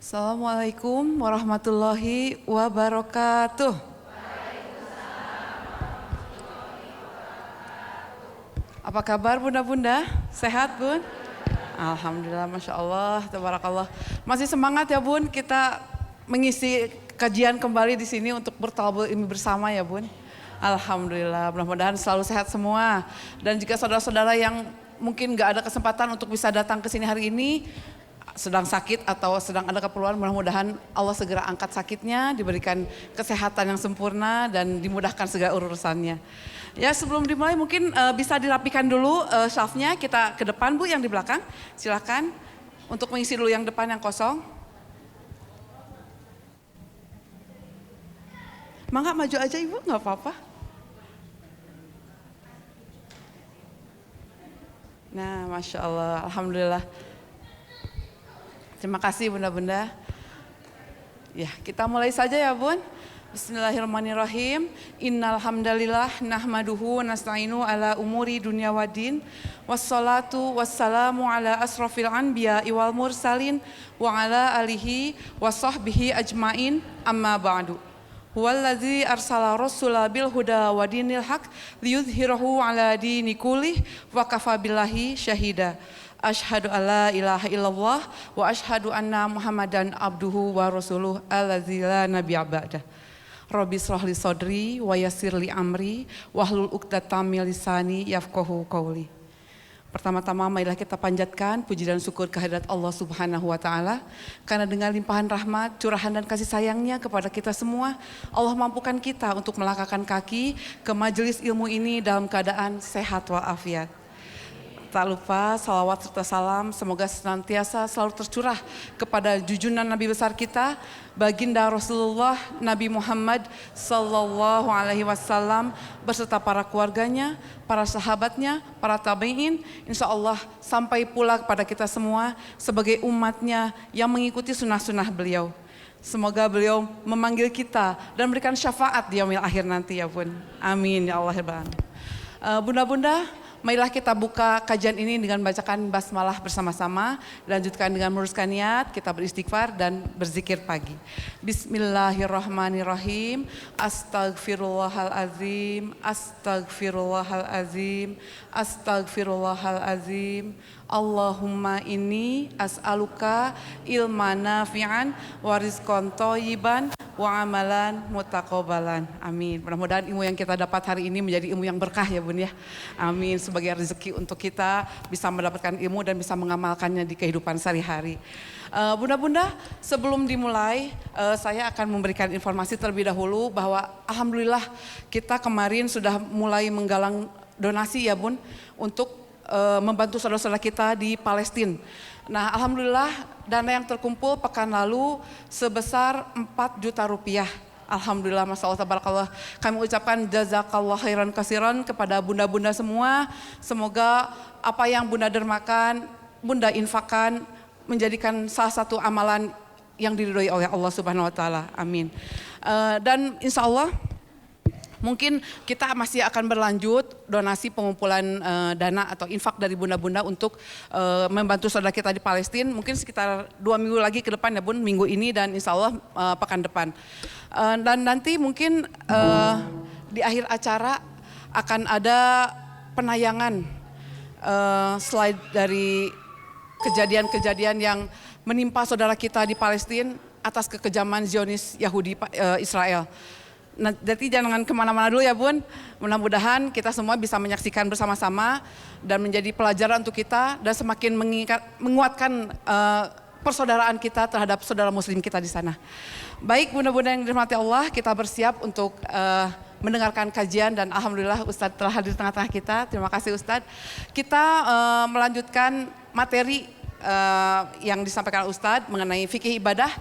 Assalamualaikum warahmatullahi wabarakatuh. Apa kabar bunda-bunda? Sehat bun? Alhamdulillah, Masya Allah, tabarakallah. Masih semangat ya bun, kita mengisi kajian kembali di sini untuk bertalabul ilmi bersama ya bun. Alhamdulillah, mudah-mudahan selalu sehat semua. Dan juga saudara-saudara yang mungkin gak ada kesempatan untuk bisa datang ke sini hari ini, sedang sakit atau sedang ada keperluan, mudah-mudahan Allah segera angkat sakitnya, diberikan kesehatan yang sempurna dan dimudahkan segala urusannya. Ya, sebelum dimulai mungkin bisa dirapikan dulu shelf-nya, kita ke depan Bu yang di belakang, silakan untuk mengisi dulu yang depan yang kosong. Mangga maju aja Ibu, nggak apa-apa. Nah, Masya Allah, Alhamdulillah. Terima kasih bunda-bunda. Ya, kita mulai saja ya bun. Bismillahirrahmanirrahim. Innal hamdalillah nahmaduhu wa nasta'inu ala umuri dunya waddin. Wassalatu wassalamu ala asrafil anbiya'i wal mursalin wa ala alihi wa sahbihi ajmain. Amma ba'du. Huwallazi arsala rasula bil huda wa dinil haq liyudhhirahu ala dini kullih wa kafa billahi syahida. Asyhadu alla ilaha illallah wa asyhadu anna Muhammadan abduhu wa rasuluh allazi la nabiyya ba'dah. Rabbi shrah li sadri wa yassir li amri wahlul 'uqdatam min lisani yafqahu qawli. Pertama-tama marilah kita panjatkan puji dan syukur kehadirat Allah Subhanahu wa taala karena dengan limpahan rahmat, curahan dan kasih sayangnya kepada kita semua, Allah mampukan kita untuk melangkahkan kaki ke majelis ilmu ini dalam keadaan sehat walafiat. Tak lupa salawat serta salam semoga senantiasa selalu tercurah kepada junjungan Nabi besar kita, baginda Rasulullah Nabi Muhammad sallallahu alaihi wasallam beserta para keluarganya, para sahabatnya, para tabi'in, insya Allah sampai pula kepada kita semua sebagai umatnya yang mengikuti sunnah-sunnah beliau. Semoga beliau memanggil kita dan memberikan syafaat di yaumil akhir nanti ya bun. Amin ya Allah ya Rabbal alamin. Bunda-bunda, marilah kita buka kajian ini dengan bacakan basmalah bersama-sama, lanjutkan dengan meluruskan niat, kita beristighfar dan berzikir pagi. Bismillahirrahmanirrahim. Astaghfirullahalazim, astaghfirullahalazim, astaghfirullahalazim. Allahumma inni as'aluka ilman nafi'an wa rizqan thayyiban wa amalan mutaqabbalan. Amin. Mudah-mudahan ilmu yang kita dapat hari ini menjadi ilmu yang berkah ya bun ya. Amin. Sebagai rezeki untuk kita bisa mendapatkan ilmu dan bisa mengamalkannya di kehidupan sehari-hari. Bunda-bunda, sebelum dimulai saya akan memberikan informasi terlebih dahulu bahwa alhamdulillah kita kemarin sudah mulai menggalang donasi ya bun untuk membantu saudara-saudara kita di Palestina. Nah, alhamdulillah dana yang terkumpul pekan lalu sebesar 4 juta rupiah. Alhamdulillah, masya Allah, tabarakallah. Kami ucapkan jazakallah khairan kasiran kepada bunda-bunda semua. Semoga apa yang bunda dermakan, bunda infakkan menjadikan salah satu amalan yang diridhoi oleh Allah Subhanahu wa taala. Amin. Dan insya Allah mungkin kita masih akan berlanjut donasi pengumpulan dana atau infak dari bunda-bunda untuk membantu saudara kita di Palestina. Mungkin sekitar 2 minggu lagi ke depan ya bun, minggu ini dan insya Allah pekan depan. Dan nanti mungkin di akhir acara akan ada penayangan slide dari kejadian-kejadian yang menimpa saudara kita di Palestina atas kekejaman Zionis Yahudi Israel. Nah, jadi jangan kemana-mana dulu ya bun, mudah-mudahan kita semua bisa menyaksikan bersama-sama dan menjadi pelajaran untuk kita dan semakin menguatkan persaudaraan kita terhadap saudara muslim kita di sana. Baik bunda-bunda yang dirahmati Allah, kita bersiap untuk mendengarkan kajian dan alhamdulillah Ustadz telah hadir di tengah-tengah kita, terima kasih Ustadz. Kita melanjutkan materi yang disampaikan Ustadz mengenai fikih ibadah.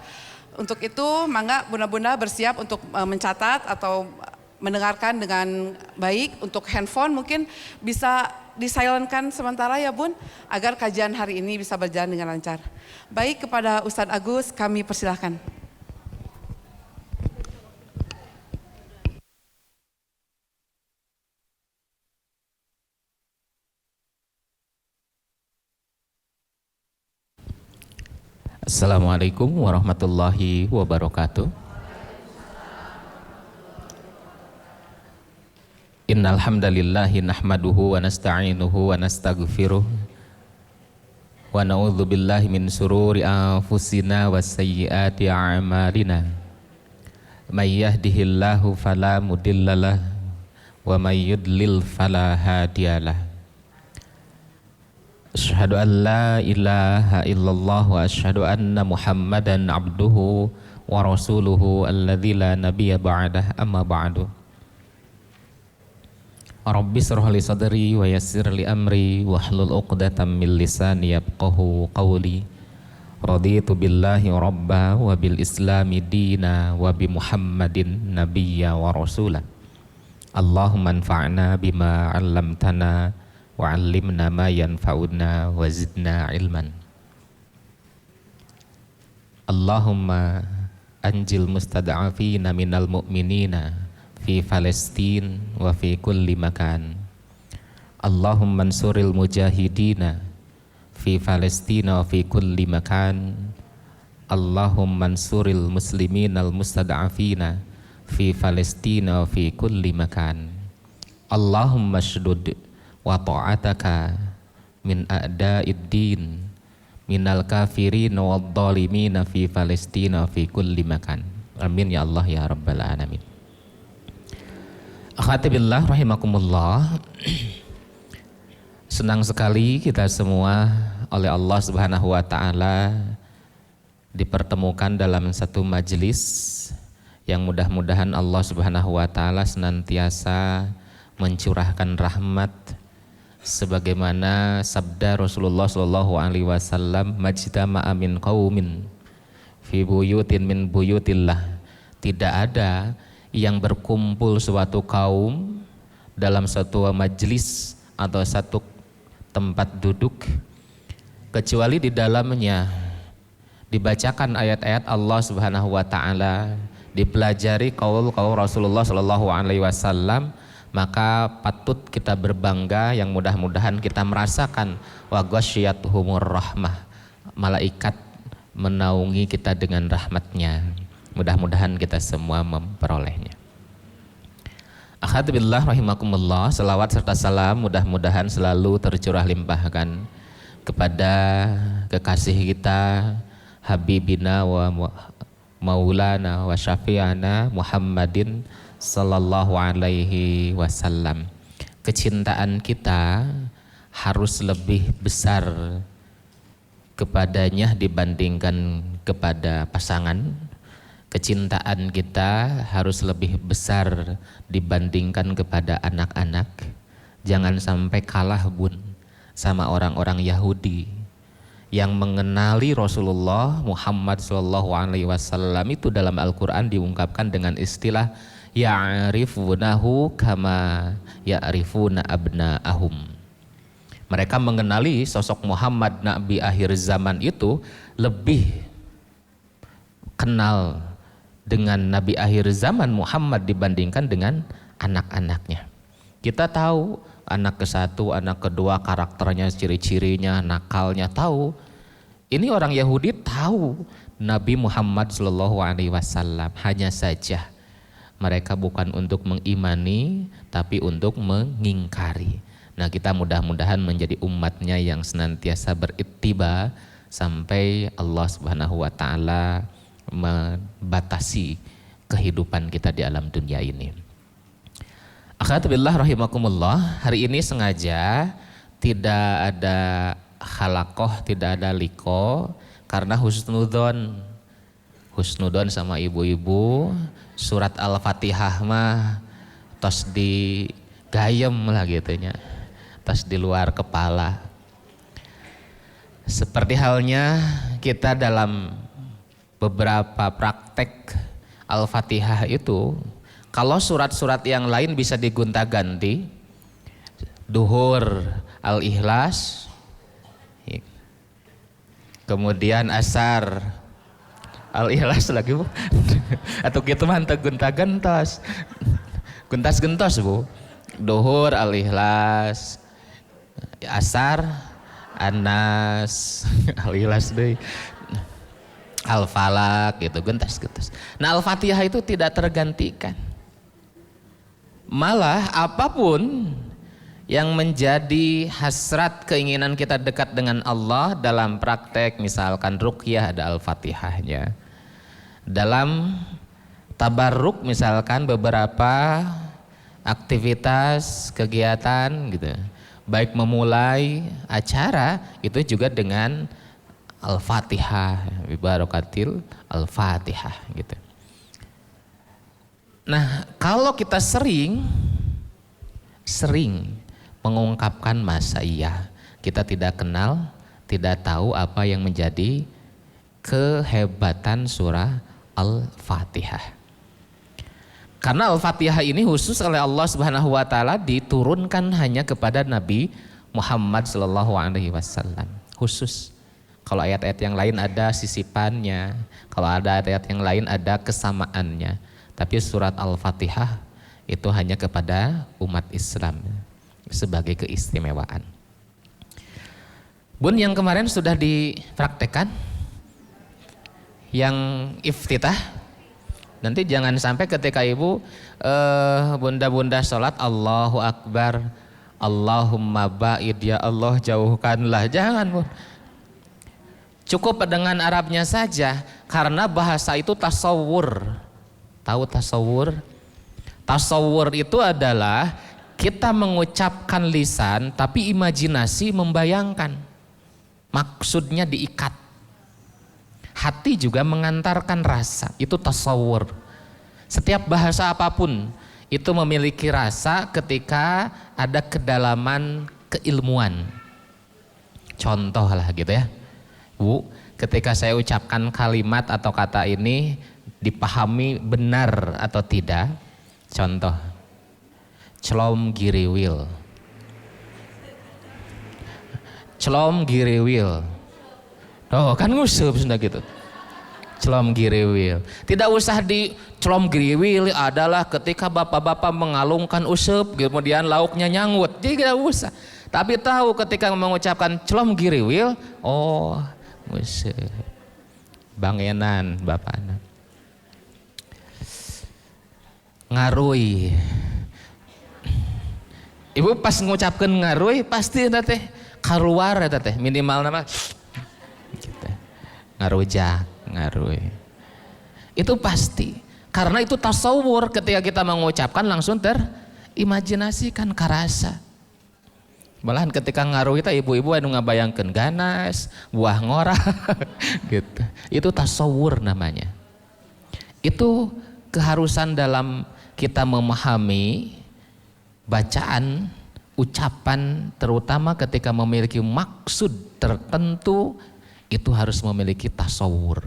Untuk itu, mangga bunda-bunda bersiap untuk mencatat atau mendengarkan dengan baik. Untuk handphone mungkin bisa disilentkan sementara ya bun, agar kajian hari ini bisa berjalan dengan lancar. Baik, kepada Ustadz Agus kami persilahkan. Assalamualaikum warahmatullahi wabarakatuh. Innal hamdalillahi nahmaduhu wa nasta'inuhu wa nastaghfiruh wa na'udzu billahi min sururi anfusina wa sayyiati a'malina. May yahdihillahu fala mudhillalah wa may yudlil fala hadiyalah. Asyhadu an la ilaha illallah wa asyhadu anna Muhammadan abduhu wa rasuluhu alladzi la nabiyya ba'dah, amma ba'du. Rabbi shrah li sadri wa yassir li amri wahlul 'uqdatam min lisani yafqahu qawli. Raditu billahi rabba wa bil islami dina wa bi Muhammadin nabiyya wa rasula. Allahumma anfa'na bima 'allamtana wa 'allimna ma yanfa'una wa zidna ilman. Allahumma anjil mustad'afina minal mu'minina fi Palestin wa fi kulli makan. Allahumma ansuril mujahidina fi Palestina wa fi kulli makan. Allahumma ansuril musliminal mustad'afina fi Palestina wa fi kulli makan. Allahumma shdud wa ta'ataka min a'da'id din minal kafirin wad dhalimina fi Palestina wa fi kulli makan. Amin ya Allah ya rabbal alamin. Akhwati billah rahimakumullah. Senang sekali kita semua oleh Allah Subhanahu wa taala dipertemukan dalam satu majelis yang mudah-mudahan Allah Subhanahu wa taala senantiasa mencurahkan rahmat sebagaimana sabda Rasulullah sallallahu alaihi wasallam, majtama'a min qaumin fi buyutin min buyutillah. Tidak ada yang berkumpul suatu kaum dalam suatu majelis atau satu tempat duduk kecuali di dalamnya dibacakan ayat-ayat Allah Subhanahu wa taala, dipelajari qaul Rasulullah sallallahu alaihi wasallam, maka patut kita berbangga yang mudah-mudahan kita merasakan wa ghasyiyatuhumur rahmah, malaikat menaungi kita dengan rahmatnya. Mudah-mudahan kita semua memperolehnya. Akhwatibillah rahimakumullah, selawat serta salam mudah-mudahan selalu tercurah limpahkan kepada kekasih kita, Habibina wa Maulana wa Syafi'ana Muhammadin sallallahu alaihi wasallam. Kecintaan kita harus lebih besar kepadanya dibandingkan kepada pasangan. Kecintaan kita harus lebih besar dibandingkan kepada anak-anak. Jangan sampai kalah bun sama orang-orang Yahudi yang mengenali Rasulullah Muhammad sallallahu alaihi wasallam. Itu dalam Al-Qur'an diungkapkan dengan istilah ya'rifunahu kama ya'rifuna abna'ahum. Mereka mengenali sosok Muhammad Nabi akhir zaman itu lebih kenal dengan Nabi akhir zaman Muhammad dibandingkan dengan anak-anaknya. Kita tahu anak ke satu, anak kedua, karakternya, ciri-cirinya, nakalnya tahu. Ini orang Yahudi tahu Nabi Muhammad sallallahu alaihi wasallam, hanya saja mereka bukan untuk mengimani tapi untuk mengingkari. Nah, kita mudah-mudahan menjadi umatnya yang senantiasa berittiba sampai Allah Subhanahu wa taala membatasi kehidupan kita di alam dunia ini. Akhwatibillah rahimakumullah, hari ini sengaja tidak ada halakoh, tidak ada liko karena husnudon sama ibu-ibu. Surat Al-Fatihah mah tos di gayem lah gitunya, tos di luar kepala. Seperti halnya kita dalam beberapa praktek Al-Fatihah itu, kalau surat-surat yang lain bisa digonta-ganti, duhur Al-Ikhlas, kemudian asar Al-Ikhlas lagi bu, atau kita mah gunta-gentos, guntas-gentos bu, duhur Al-Ikhlas, asar Anas Al-Ikhlas deh. Al-Falaq gitu, gentas-gentas. Nah, Al-Fatihah itu tidak tergantikan. Malah apapun yang menjadi hasrat keinginan kita dekat dengan Allah dalam praktek, misalkan ruqyah ada Al-Fatihahnya. Dalam tabarruk misalkan beberapa aktivitas, kegiatan gitu. Baik memulai acara itu juga dengan Al-Fatihah, bibarakatil Al-Fatihah gitu. Nah, kalau kita sering mengungkapkan masa iya, kita tidak kenal, tidak tahu apa yang menjadi kehebatan surah Al-Fatihah. Karena Al-Fatihah ini khusus oleh Allah Subhanahu wa taala diturunkan hanya kepada Nabi Muhammad sallallahu alaihi wasallam. Khusus. Kalau ayat-ayat yang lain ada sisipannya, kalau ada ayat-ayat yang lain ada kesamaannya. Tapi surat Al-Fatihah itu hanya kepada umat Islam sebagai keistimewaan. Bun, yang kemarin sudah dipraktekkan yang iftitah. Nanti jangan sampai ketika ibu bunda-bunda sholat Allahu Akbar, Allahumma ba'id ya Allah jauhkanlah. Jangan, Bun. Cukup dengan Arabnya saja, karena bahasa itu tasawur. Tahu tasawur? Tasawur itu adalah kita mengucapkan lisan tapi imajinasi membayangkan. Maksudnya diikat. Hati juga mengantarkan rasa. Itu tasawur. Setiap bahasa apapun itu memiliki rasa ketika ada kedalaman keilmuan. Contoh lah gitu ya. Bu, ketika saya ucapkan kalimat atau kata ini dipahami benar atau tidak. Contoh, celom giriwil. Celom giriwil. Oh kan ngusup sudah gitu. Celom giriwil. Tidak usah di celom giriwil adalah ketika bapak-bapak mengalungkan usup kemudian lauknya nyangut. Jadi tidak usah. Tapi tahu ketika mengucapkan celom giriwil, oh ngusup. Bangenan bapak anak. Ngarui. Ibu pas mengucapkan ngarui pasti teh karuar teh minimal nama gitu. Ngarujak, ngarui. Itu pasti. Karena itu tasawur, ketika kita mengucapkan langsung terimajinasikan karasa. Malahan ketika ngarui itu ibu-ibu anu ngabayangkeun ganas, buah ngora gitu. Itu tasawur namanya. Itu keharusan dalam kita memahami bacaan, ucapan, terutama ketika memiliki maksud tertentu, itu harus memiliki tasawur.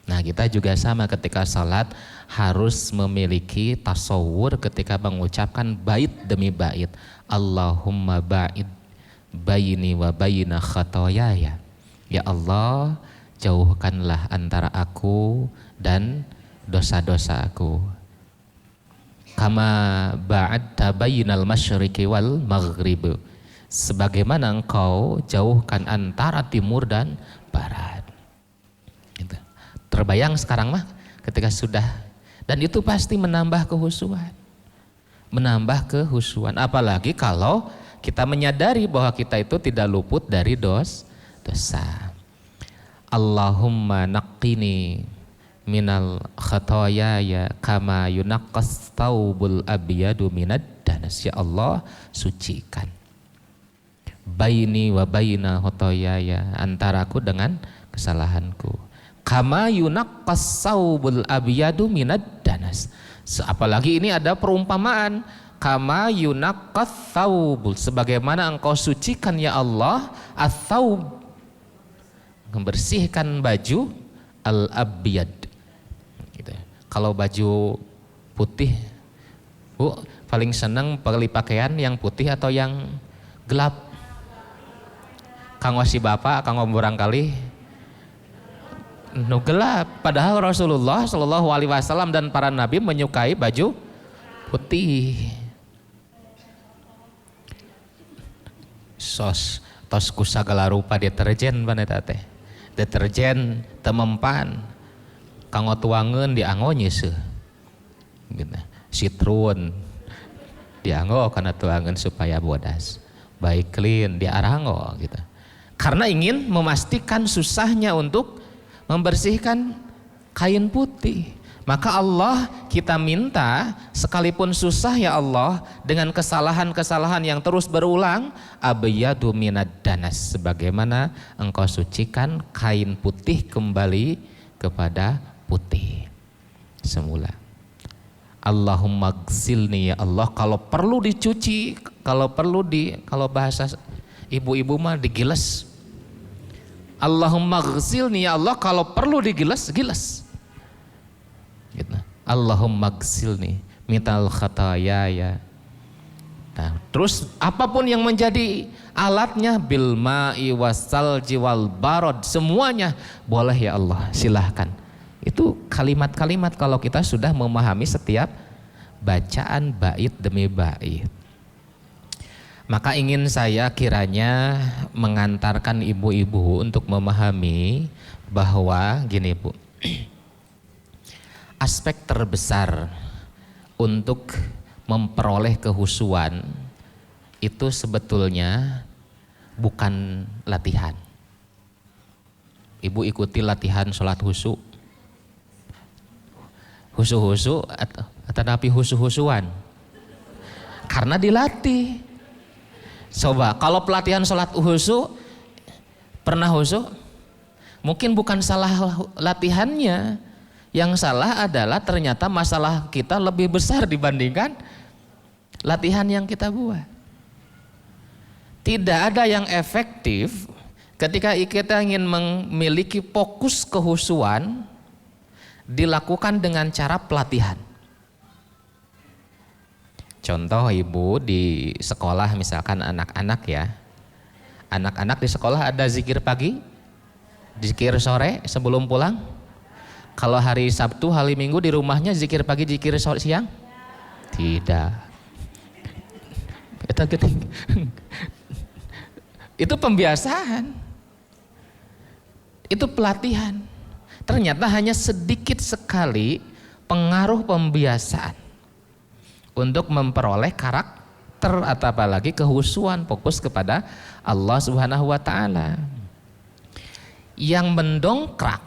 Nah, kita juga sama ketika salat harus memiliki tasawur ketika mengucapkan bait demi bait. Allahumma ba'id baini wa baina khotoyaya. Ya Allah, jauhkanlah antara aku dan dosa-dosa aku. Kama ba'adta bainal masyriqi wal maghrib. Sebagaimana engkau jauhkan antara timur dan barat. Gitu. Terbayang sekarang mah ketika sudah, dan itu pasti menambah kehusuan. Menambah kehusuan. Apalagi kalau kita menyadari bahwa kita itu tidak luput dari dosa. Allahumma naqqini minal khotoyaya kama yunaqqas taubul abyadu minad danas. Ya Allah, sucikan baini wa baina khotoyaya, antaraku dengan kesalahanku. Kama yunaqqas taubul abyadu minad danas. Apalagi ini ada perumpamaan, kama yunaqqas taubul, sebagaimana engkau sucikan ya Allah at-taub, membersihkan baju al-abyad. Kalau baju putih, Bu, paling senang beli pakaian yang putih atau yang gelap? Kanggo si bapak, kanggo barangkali nu gelap. Padahal Rasulullah Shallallahu Alaihi Wasallam dan para nabi menyukai baju putih. Tos ku sagala rupa deterjen paneta teh. deterjen temempan kanggo tuangeun dianggo nyeuseum gitu. Citrun dianggo kana tuangeun supaya bodas. Baik clean diaranggo gitu. Karena ingin memastikan susahnya untuk membersihkan kain putih. Maka Allah kita minta sekalipun susah ya Allah dengan kesalahan-kesalahan yang terus berulang abyadu minad danas, sebagaimana engkau sucikan kain putih kembali kepada putih semula. Allahumma gsilni ya Allah, kalau perlu dicuci, kalau bahasa ibu-ibu mah digiles. Allahumma gsilni ya Allah, kalau perlu digiles, giles. Gitu. Allahumma gsilni minal khatayaya. Nah, terus apapun yang menjadi alatnya bil ma'i wasalji wal barad, semuanya boleh ya Allah, silahkan. Itu kalimat-kalimat kalau kita sudah memahami setiap bacaan bait demi bait. Maka ingin saya kiranya mengantarkan ibu-ibu untuk memahami bahwa gini Bu, aspek terbesar untuk memperoleh kehusuan itu sebetulnya bukan latihan. Ibu ikuti latihan sholat husu, husu-husu atau tapi husu-husuan, karena dilatih. Coba kalau pelatihan sholat husu, pernah husu? Mungkin bukan salah latihannya, yang salah adalah ternyata masalah kita lebih besar dibandingkan latihan yang kita buat. Tidak ada yang efektif ketika kita ingin memiliki fokus kehusuan dilakukan dengan cara pelatihan. Contoh ibu di sekolah misalkan anak-anak ya, anak-anak di sekolah ada zikir pagi, zikir sore sebelum pulang. Kalau hari Sabtu, hari Minggu di rumahnya zikir pagi, zikir siang? Tidak. Itu pembiasaan. Itu pelatihan. Ternyata hanya sedikit sekali pengaruh pembiasaan untuk memperoleh karakter atau apalagi kehusuan, fokus kepada Allah Subhanahu wa taala. Yang mendongkrak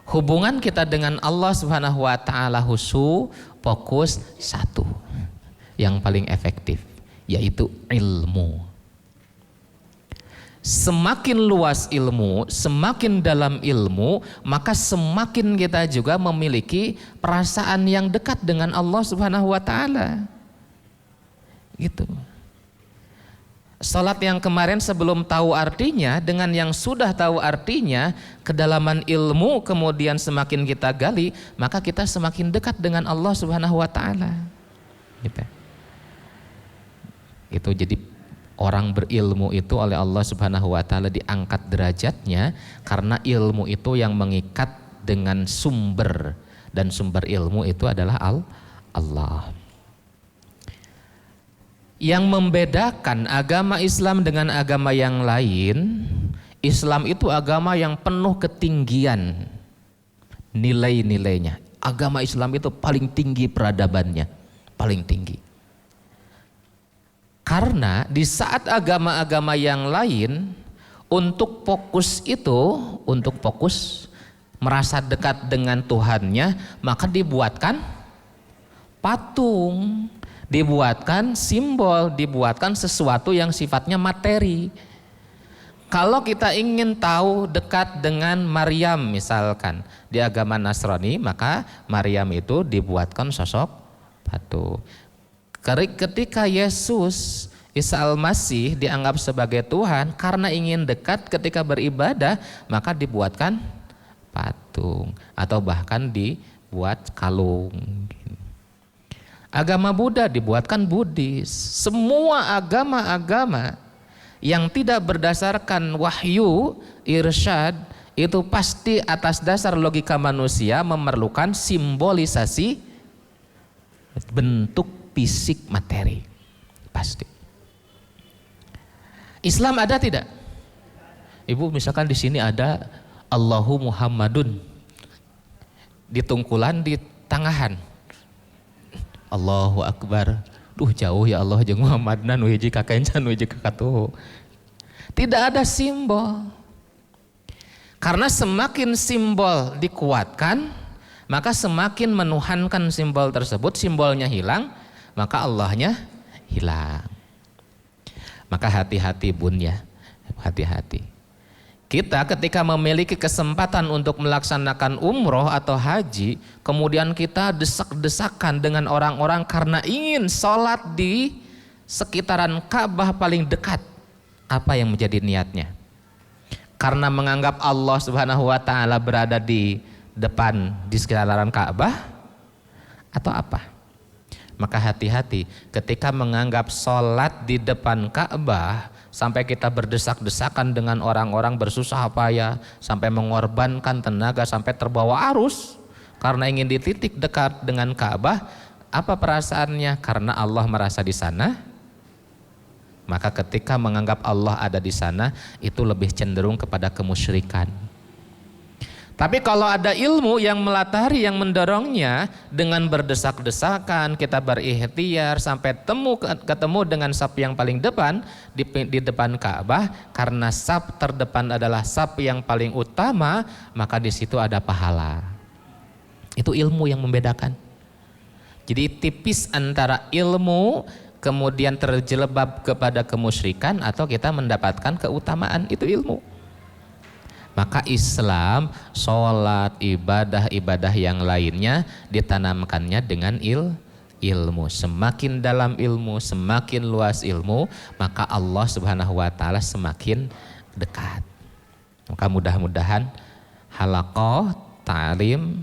hubungan kita dengan Allah Subhanahu wa taala husu, fokus satu yang paling efektif, yaitu ilmu. Semakin luas ilmu, semakin dalam ilmu, maka semakin kita juga memiliki perasaan yang dekat dengan Allah Subhanahu wa taala. Gitu. Salat yang kemarin sebelum tahu artinya dengan yang sudah tahu artinya, kedalaman ilmu kemudian semakin kita gali, maka kita semakin dekat dengan Allah Subhanahu wa taala. Gitu. Itu jadi orang berilmu itu oleh Allah Subhanahu wa taala diangkat derajatnya karena ilmu itu yang mengikat dengan sumber, dan sumber ilmu itu adalah Allah. Yang membedakan agama Islam dengan agama yang lain, Islam itu agama yang penuh ketinggian nilai-nilainya. Agama Islam itu paling tinggi peradabannya, paling tinggi. Karena di saat agama-agama yang lain untuk fokus itu, untuk fokus merasa dekat dengan Tuhannya, maka dibuatkan patung, dibuatkan simbol, dibuatkan sesuatu yang sifatnya materi. Kalau kita ingin tahu dekat dengan Maryam misalkan di agama Nasrani, maka Maryam itu dibuatkan sosok patung. Ketika Yesus Isa Al-Masih dianggap sebagai Tuhan, karena ingin dekat ketika beribadah, maka dibuatkan patung atau bahkan dibuat kalung. Agama Buddha dibuatkan Buddhis. Semua agama-agama yang tidak berdasarkan wahyu, irsyad, itu pasti atas dasar logika manusia memerlukan simbolisasi bentuk fisik materi. Pasti. Islam ada tidak? Ibu misalkan di sini ada Allahu Muhammadun di tungkulan di tangahan. Allahu Akbar. Duh jauh ya Allah jeung Muhammadna nu hiji ka kencan nu hiji ka katuhu. Tidak ada simbol. Karena semakin simbol dikuatkan, maka semakin menuhankan simbol tersebut, simbolnya hilang, maka Allahnya hilang. Maka hati-hati bun ya, hati-hati. Kita ketika memiliki kesempatan untuk melaksanakan umroh atau haji, kemudian kita desak-desakan dengan orang-orang karena ingin sholat di sekitaran Ka'bah paling dekat. Apa yang menjadi niatnya? Karena menganggap Allah Subhanahu wa Ta'ala berada di depan, di sekitaran Ka'bah, atau apa? Maka hati-hati ketika menganggap sholat di depan Ka'bah, sampai kita berdesak-desakan dengan orang-orang bersusah payah, sampai mengorbankan tenaga, sampai terbawa arus karena ingin di titik dekat dengan Ka'bah. Apa perasaannya? Karena Allah merasa di sana. Maka ketika menganggap Allah ada di sana, itu lebih cenderung kepada kemusyrikan. Tapi kalau ada ilmu yang melatari, yang mendorongnya, dengan berdesak-desakan kita berikhtiar sampai ketemu dengan saf yang paling depan di depan Ka'bah, karena saf terdepan adalah saf yang paling utama, maka di situ ada pahala. Itu ilmu yang membedakan. Jadi tipis antara ilmu kemudian terjelebab kepada kemusyrikan atau kita mendapatkan keutamaan, itu ilmu. Maka Islam, sholat, ibadah-ibadah yang lainnya ditanamkannya dengan ilmu. Semakin dalam ilmu, semakin luas ilmu, maka Allah Subhanahu wa Ta'ala semakin dekat. Maka mudah-mudahan halaqah, ta'lim,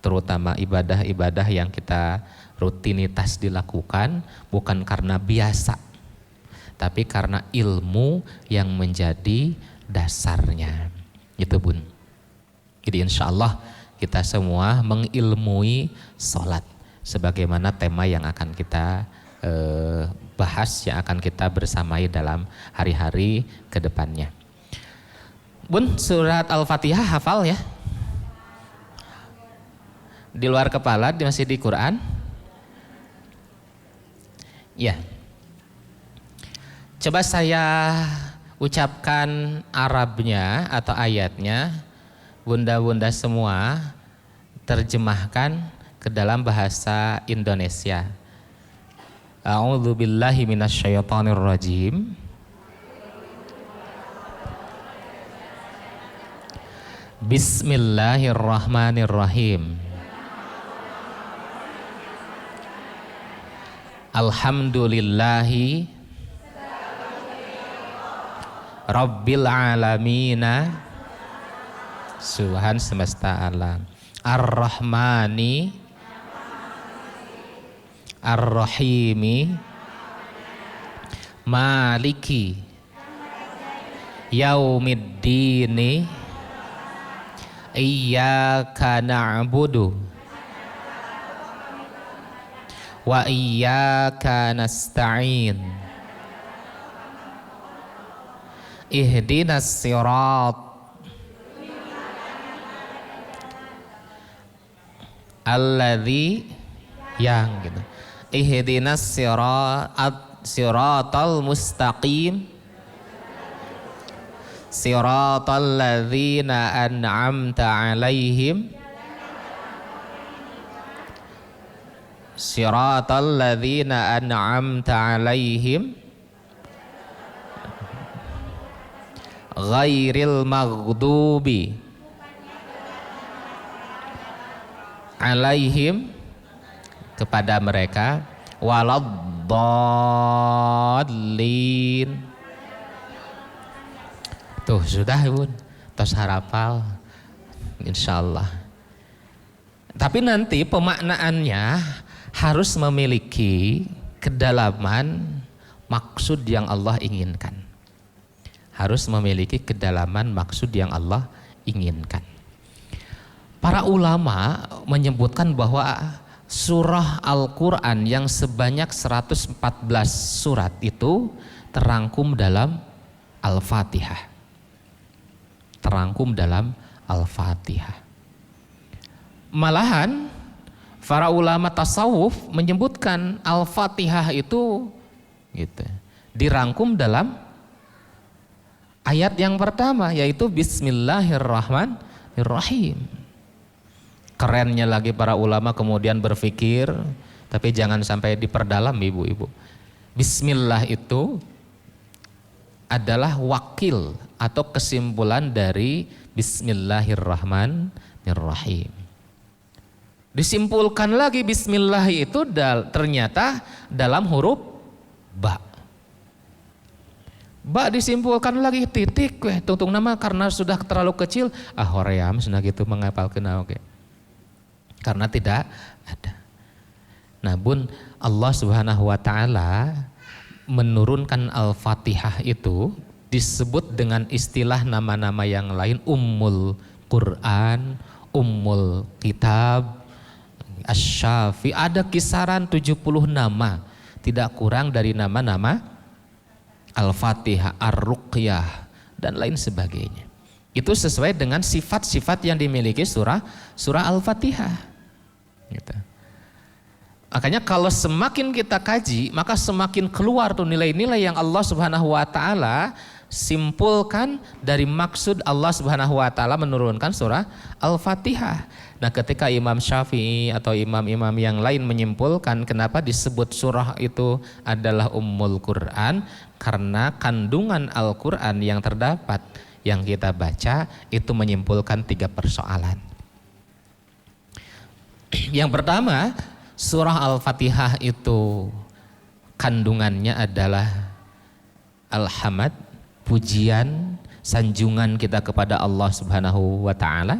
terutama ibadah-ibadah yang kita rutinitas dilakukan bukan karena biasa, tapi karena ilmu yang menjadi dasarnya. Itu bun. Jadi insya Allah kita semua mengilmui sholat sebagaimana tema yang akan kita bahas, yang akan kita bersamai dalam hari-hari ke depannya. Bun, surat Al-Fatihah hafal ya? Di luar kepala, masih di Quran? Ya. Coba saya ucapkan Arabnya atau ayatnya, bunda-bunda semua terjemahkan ke dalam bahasa Indonesia. A'udzubillahi minasyaitonirrajim. Bismillahirrahmanirrahim. Alhamdulillahi Rabbil alamina, Tuhan semesta alam. Ar-Rahmani Ar-Rahimi Maliki Yaumiddini Iyyaka na'budu wa iyyaka nasta'in. Ihdinas sirat alladzi yang gitu. Ihdinas siratal mustaqim siratal ladzina an'amta 'alaihim siratal ladzina an'amta 'alaihim ghairil maghdubi 'alaihim, kepada mereka, waladdallin. Tuh sudah Bun, tos harapal insyaallah. Tapi nanti pemaknaannya harus memiliki kedalaman maksud yang Allah inginkan. Harus memiliki kedalaman maksud yang Allah inginkan. Para ulama menyebutkan bahwa surah Al-Quran yang sebanyak 114 surat itu terangkum dalam Al-Fatihah. terangkum dalam Al-Fatihah. Malahan para ulama tasawuf menyebutkan Al-Fatihah itu gitu, dirangkum dalam ayat yang pertama, yaitu Bismillahirrahmanirrahim. Kerennya lagi para ulama kemudian berpikir, tapi jangan sampai diperdalam ibu-ibu. Bismillah itu adalah wakil atau kesimpulan dari Bismillahirrahmanirrahim. Disimpulkan lagi Bismillah itu ternyata dalam huruf ba. Ba disimpulkan lagi titik, tungtung nama karena sudah terlalu kecil, hoream sudah gitu menghafalkan oke. Karena tidak ada. Nah, Bun, Allah Subhanahu wa taala menurunkan Al-Fatihah itu disebut dengan istilah nama-nama yang lain, Ummul Quran, Ummul Kitab, Asy-Syafi, ada kisaran 70 nama, tidak kurang dari nama-nama Al-Fatihah, Ar-Ruqyah dan lain sebagainya. Itu sesuai dengan sifat-sifat yang dimiliki surah Al-Fatihah. Gitu. Makanya kalau semakin kita kaji, maka semakin keluar tuh nilai-nilai yang Allah Subhanahu wa taala simpulkan dari maksud Allah Subhanahu wa taala menurunkan surah Al-Fatihah. Nah, ketika Imam Syafi'i atau imam-imam yang lain menyimpulkan kenapa disebut surah itu adalah Ummul Quran, karena kandungan Al-Quran yang terdapat yang kita baca itu menyimpulkan 3 persoalan. Yang pertama, surah Al-Fatihah itu kandungannya adalah alhamd, pujian, sanjungan kita kepada Allah Subhanahu wa taala.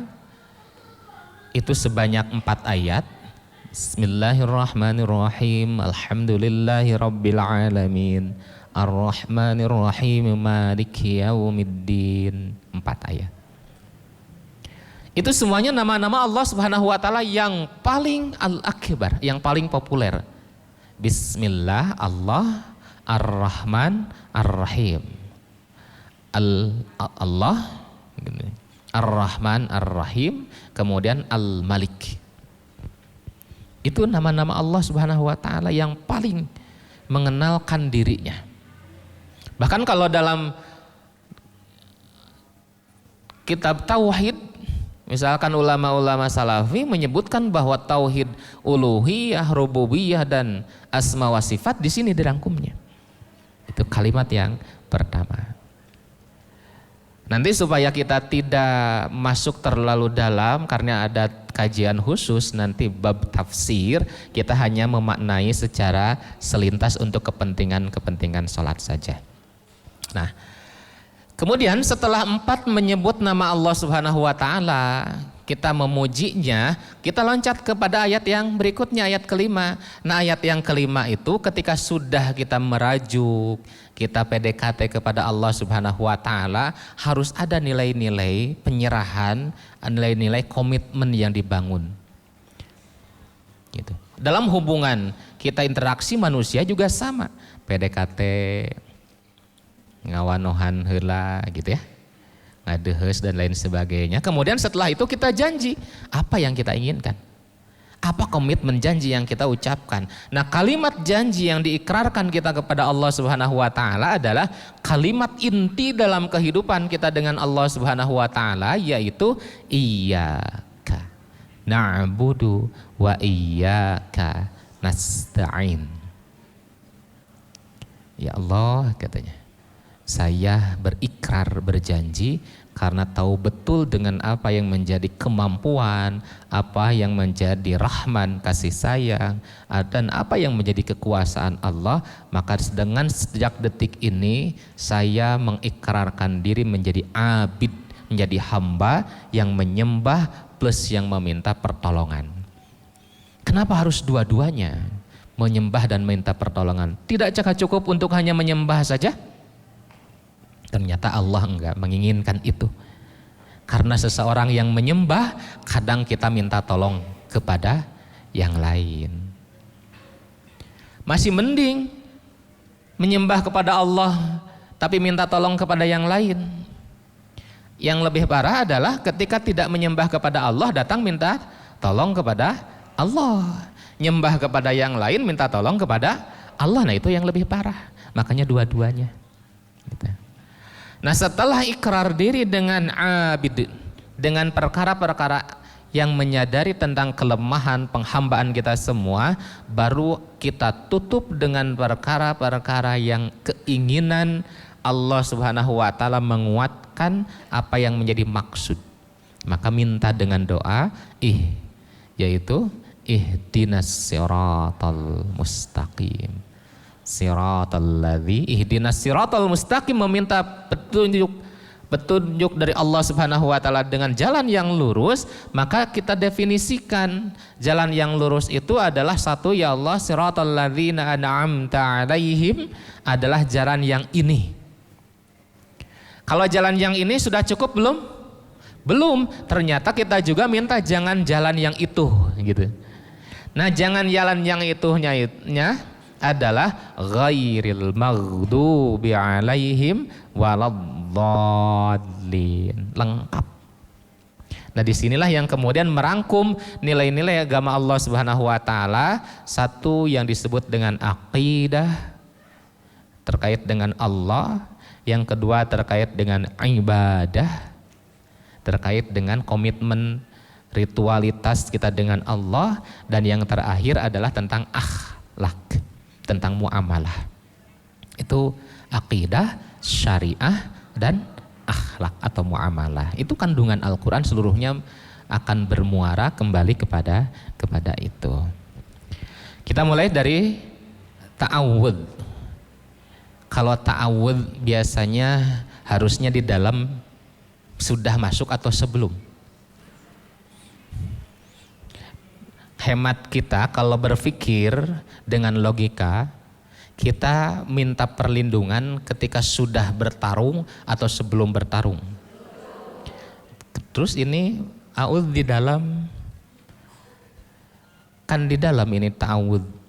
Itu sebanyak 4 ayat. Bismillahirrahmanirrahim. Alhamdulillahirabbil alamin. Ar-Rahmanir-Rahim. Maliki yaumiddin. 4 ayat. Itu semuanya nama-nama Allah Subhanahu wa taala yang paling al-akbar, yang paling populer. Bismillah, Allah, Ar-Rahman, Ar-Rahim. Allah, Ar-Rahman, Ar-Rahim, kemudian Al-Malik. Itu nama-nama Allah Subhanahu wa taala yang paling mengenalkan dirinya. Bahkan kalau dalam kitab tauhid, misalkan ulama-ulama salafi menyebutkan bahwa tauhid uluhiyah, rububiyah dan asma wa sifat di sini dirangkumnya. Itu kalimat yang pertama. Nanti supaya kita tidak masuk terlalu dalam karena ada kajian khusus nanti bab tafsir, kita hanya memaknai secara selintas untuk kepentingan sholat saja. Nah, kemudian setelah 4 menyebut nama Allah Subhanahu wa taala, kita memujinya, kita loncat kepada ayat yang berikutnya, ayat kelima. Nah, ayat yang kelima itu ketika sudah kita merajuk, kita PDKT kepada Allah Subhanahu wa taala, harus ada nilai-nilai penyerahan, nilai-nilai komitmen yang dibangun. Gitu. Dalam hubungan kita interaksi manusia juga sama, PDKT, ngawanohan heula gitu ya, ngadehes dan lain sebagainya. Kemudian setelah itu kita janji apa yang kita inginkan, apa komitmen janji yang kita ucapkan. Nah, kalimat janji yang diikrarkan kita kepada Allah Subhanahu wa taala adalah kalimat inti dalam kehidupan kita dengan Allah Subhanahu wa taala, yaitu iyyaka na'budu wa iyyaka nasta'in. Ya Allah, katanya, saya berikrar, berjanji karena tahu betul dengan apa yang menjadi kemampuan, apa yang menjadi rahman, kasih sayang, dan apa yang menjadi kekuasaan Allah, maka dengan sejak detik ini saya mengikrarkan diri menjadi abid, menjadi hamba yang menyembah plus yang meminta pertolongan. Kenapa harus dua-duanya? Menyembah dan minta pertolongan. Tidak cukup untuk hanya menyembah saja? Ternyata Allah enggak menginginkan itu. Karena seseorang yang menyembah, kadang kita minta tolong kepada yang lain. Masih mending menyembah kepada Allah tapi minta tolong kepada yang lain. Yang lebih parah adalah ketika tidak menyembah kepada Allah, datang minta tolong kepada Allah. Nyembah kepada yang lain, minta tolong kepada Allah. Nah itu yang lebih parah. Makanya dua-duanya. Gitu. Nah setelah ikrar diri dengan abid, dengan perkara-perkara yang menyadari tentang kelemahan penghambaan kita semua, baru kita tutup dengan perkara-perkara yang keinginan Allah Subhanahu wa taala menguatkan apa yang menjadi maksud. Maka minta dengan doa yaitu ihdinas siratal mustaqim. Ihdinas siratal mustaqim, meminta petunjuk dari Allah Subhanahu wa taala dengan jalan yang lurus. Maka kita definisikan jalan yang lurus itu adalah satu, ya Allah siratal ladzina an'amta 'alaihim, adalah jalan yang ini. Kalau jalan yang ini sudah cukup belum? Belum. Ternyata kita juga minta jangan jalan yang itu, gitu. Nah, jangan jalan yang itunya adalah ghairil maghdubi 'alaihim waladdallin. Lengkap. Nah, disinilah yang kemudian merangkum nilai-nilai agama Allah Subhanahu wa taala. Satu yang disebut dengan aqidah terkait dengan Allah. Yang kedua terkait dengan ibadah, terkait dengan komitmen ritualitas kita dengan Allah. Dan yang terakhir adalah tentang akhlak, tentang muamalah. Itu aqidah, syariah, dan akhlak atau muamalah. Itu kandungan Al-Quran seluruhnya akan bermuara kembali kepada itu. Kita mulai dari ta'awudz. Kalau ta'awudz biasanya harusnya di dalam sudah masuk atau sebelum. Hemat kita kalau berpikir dengan logika, kita minta perlindungan ketika sudah bertarung atau sebelum bertarung. Terus ini a'udz di dalam, kan di dalam ini ta'awudz.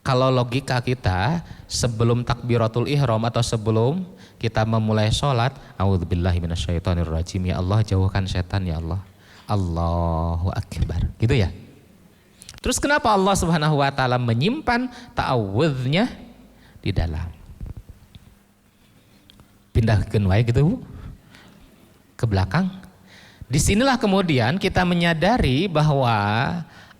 Kalau logika kita sebelum takbiratul ihram atau sebelum kita memulai sholat, a'udzubillahi minasyaitonirrajim, ya Allah jauhkan setan ya Allah, Allahu akbar, gitu ya. Terus kenapa Allah Subhanahu wa taala menyimpan ta'awudznya di dalam? Pindahkeun wae gitu ke belakang. Disinilah kemudian kita menyadari bahwa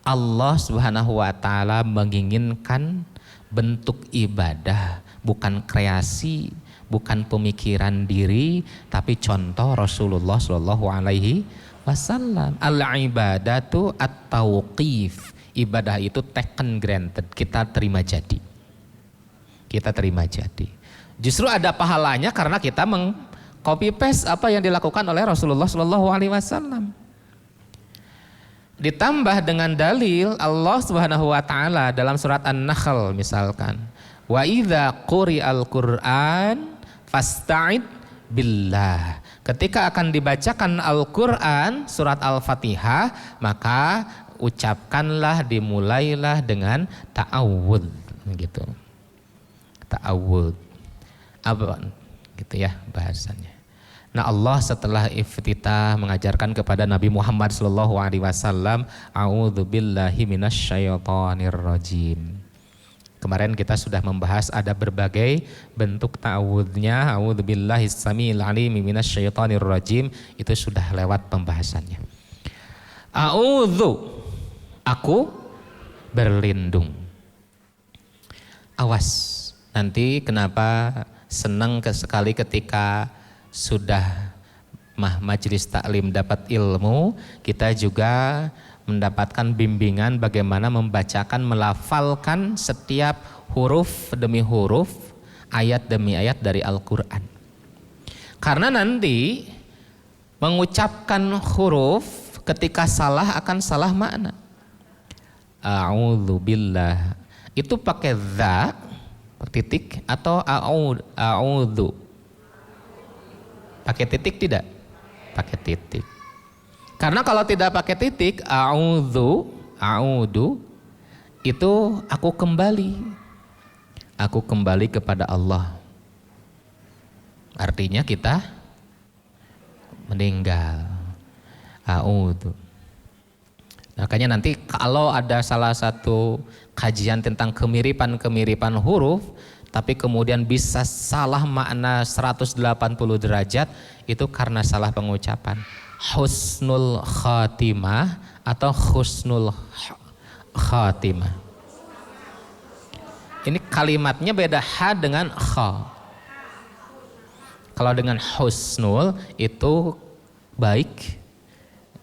Allah Subhanahu wa taala menginginkan bentuk ibadah, bukan kreasi, bukan pemikiran diri, tapi contoh Rasulullah Shallallahu alaihi wasallam. Al-ibadatu at-tauqif. Ibadah itu taken granted, kita terima jadi. Kita terima jadi. Justru ada pahalanya karena kita meng-copy paste apa yang dilakukan oleh Rasulullah Shallallahu alaihi wasallam. Ditambah dengan dalil Allah Subhanahu wa taala dalam surat An-Nahl misalkan, wa idza quri'al Qur'an fasta'id billah. Ketika akan dibacakan Al-Qur'an surat Al-Fatihah, maka ucapkanlah, dimulailah dengan ta'awudz, gitu. Ta'awudz. Apa gitu ya bahasanya. Nah, Allah setelah iftitah mengajarkan kepada Nabi Muhammad SAW, a'udzubillahi minasyaitonirrajim. Kemarin kita sudah membahas ada berbagai bentuk ta'awudznya. A'udzubillahi samiil alimi minasyaitonirrajim, itu sudah lewat pembahasannya. A'udzu, aku berlindung. Awas, nanti kenapa senang sekali ketika sudah majelis taklim dapat ilmu, kita juga mendapatkan bimbingan bagaimana membacakan, melafalkan setiap huruf demi huruf, ayat demi ayat dari Al-Quran. Karena nanti mengucapkan huruf ketika salah akan salah makna. A'udzubillah itu pakai za titik atau a'udzu? Pakai titik tidak? Pakai titik. Karena kalau tidak pakai titik, a'udzu itu aku kembali. Aku kembali kepada Allah. Artinya kita meninggal. A'udzu. Makanya nanti kalau ada salah satu kajian tentang kemiripan-kemiripan huruf, tapi kemudian bisa salah makna 180 derajat, itu karena salah pengucapan. Husnul khatimah atau husnul khatimah. Ini kalimatnya beda ha dengan kha. Kalau dengan husnul itu baik,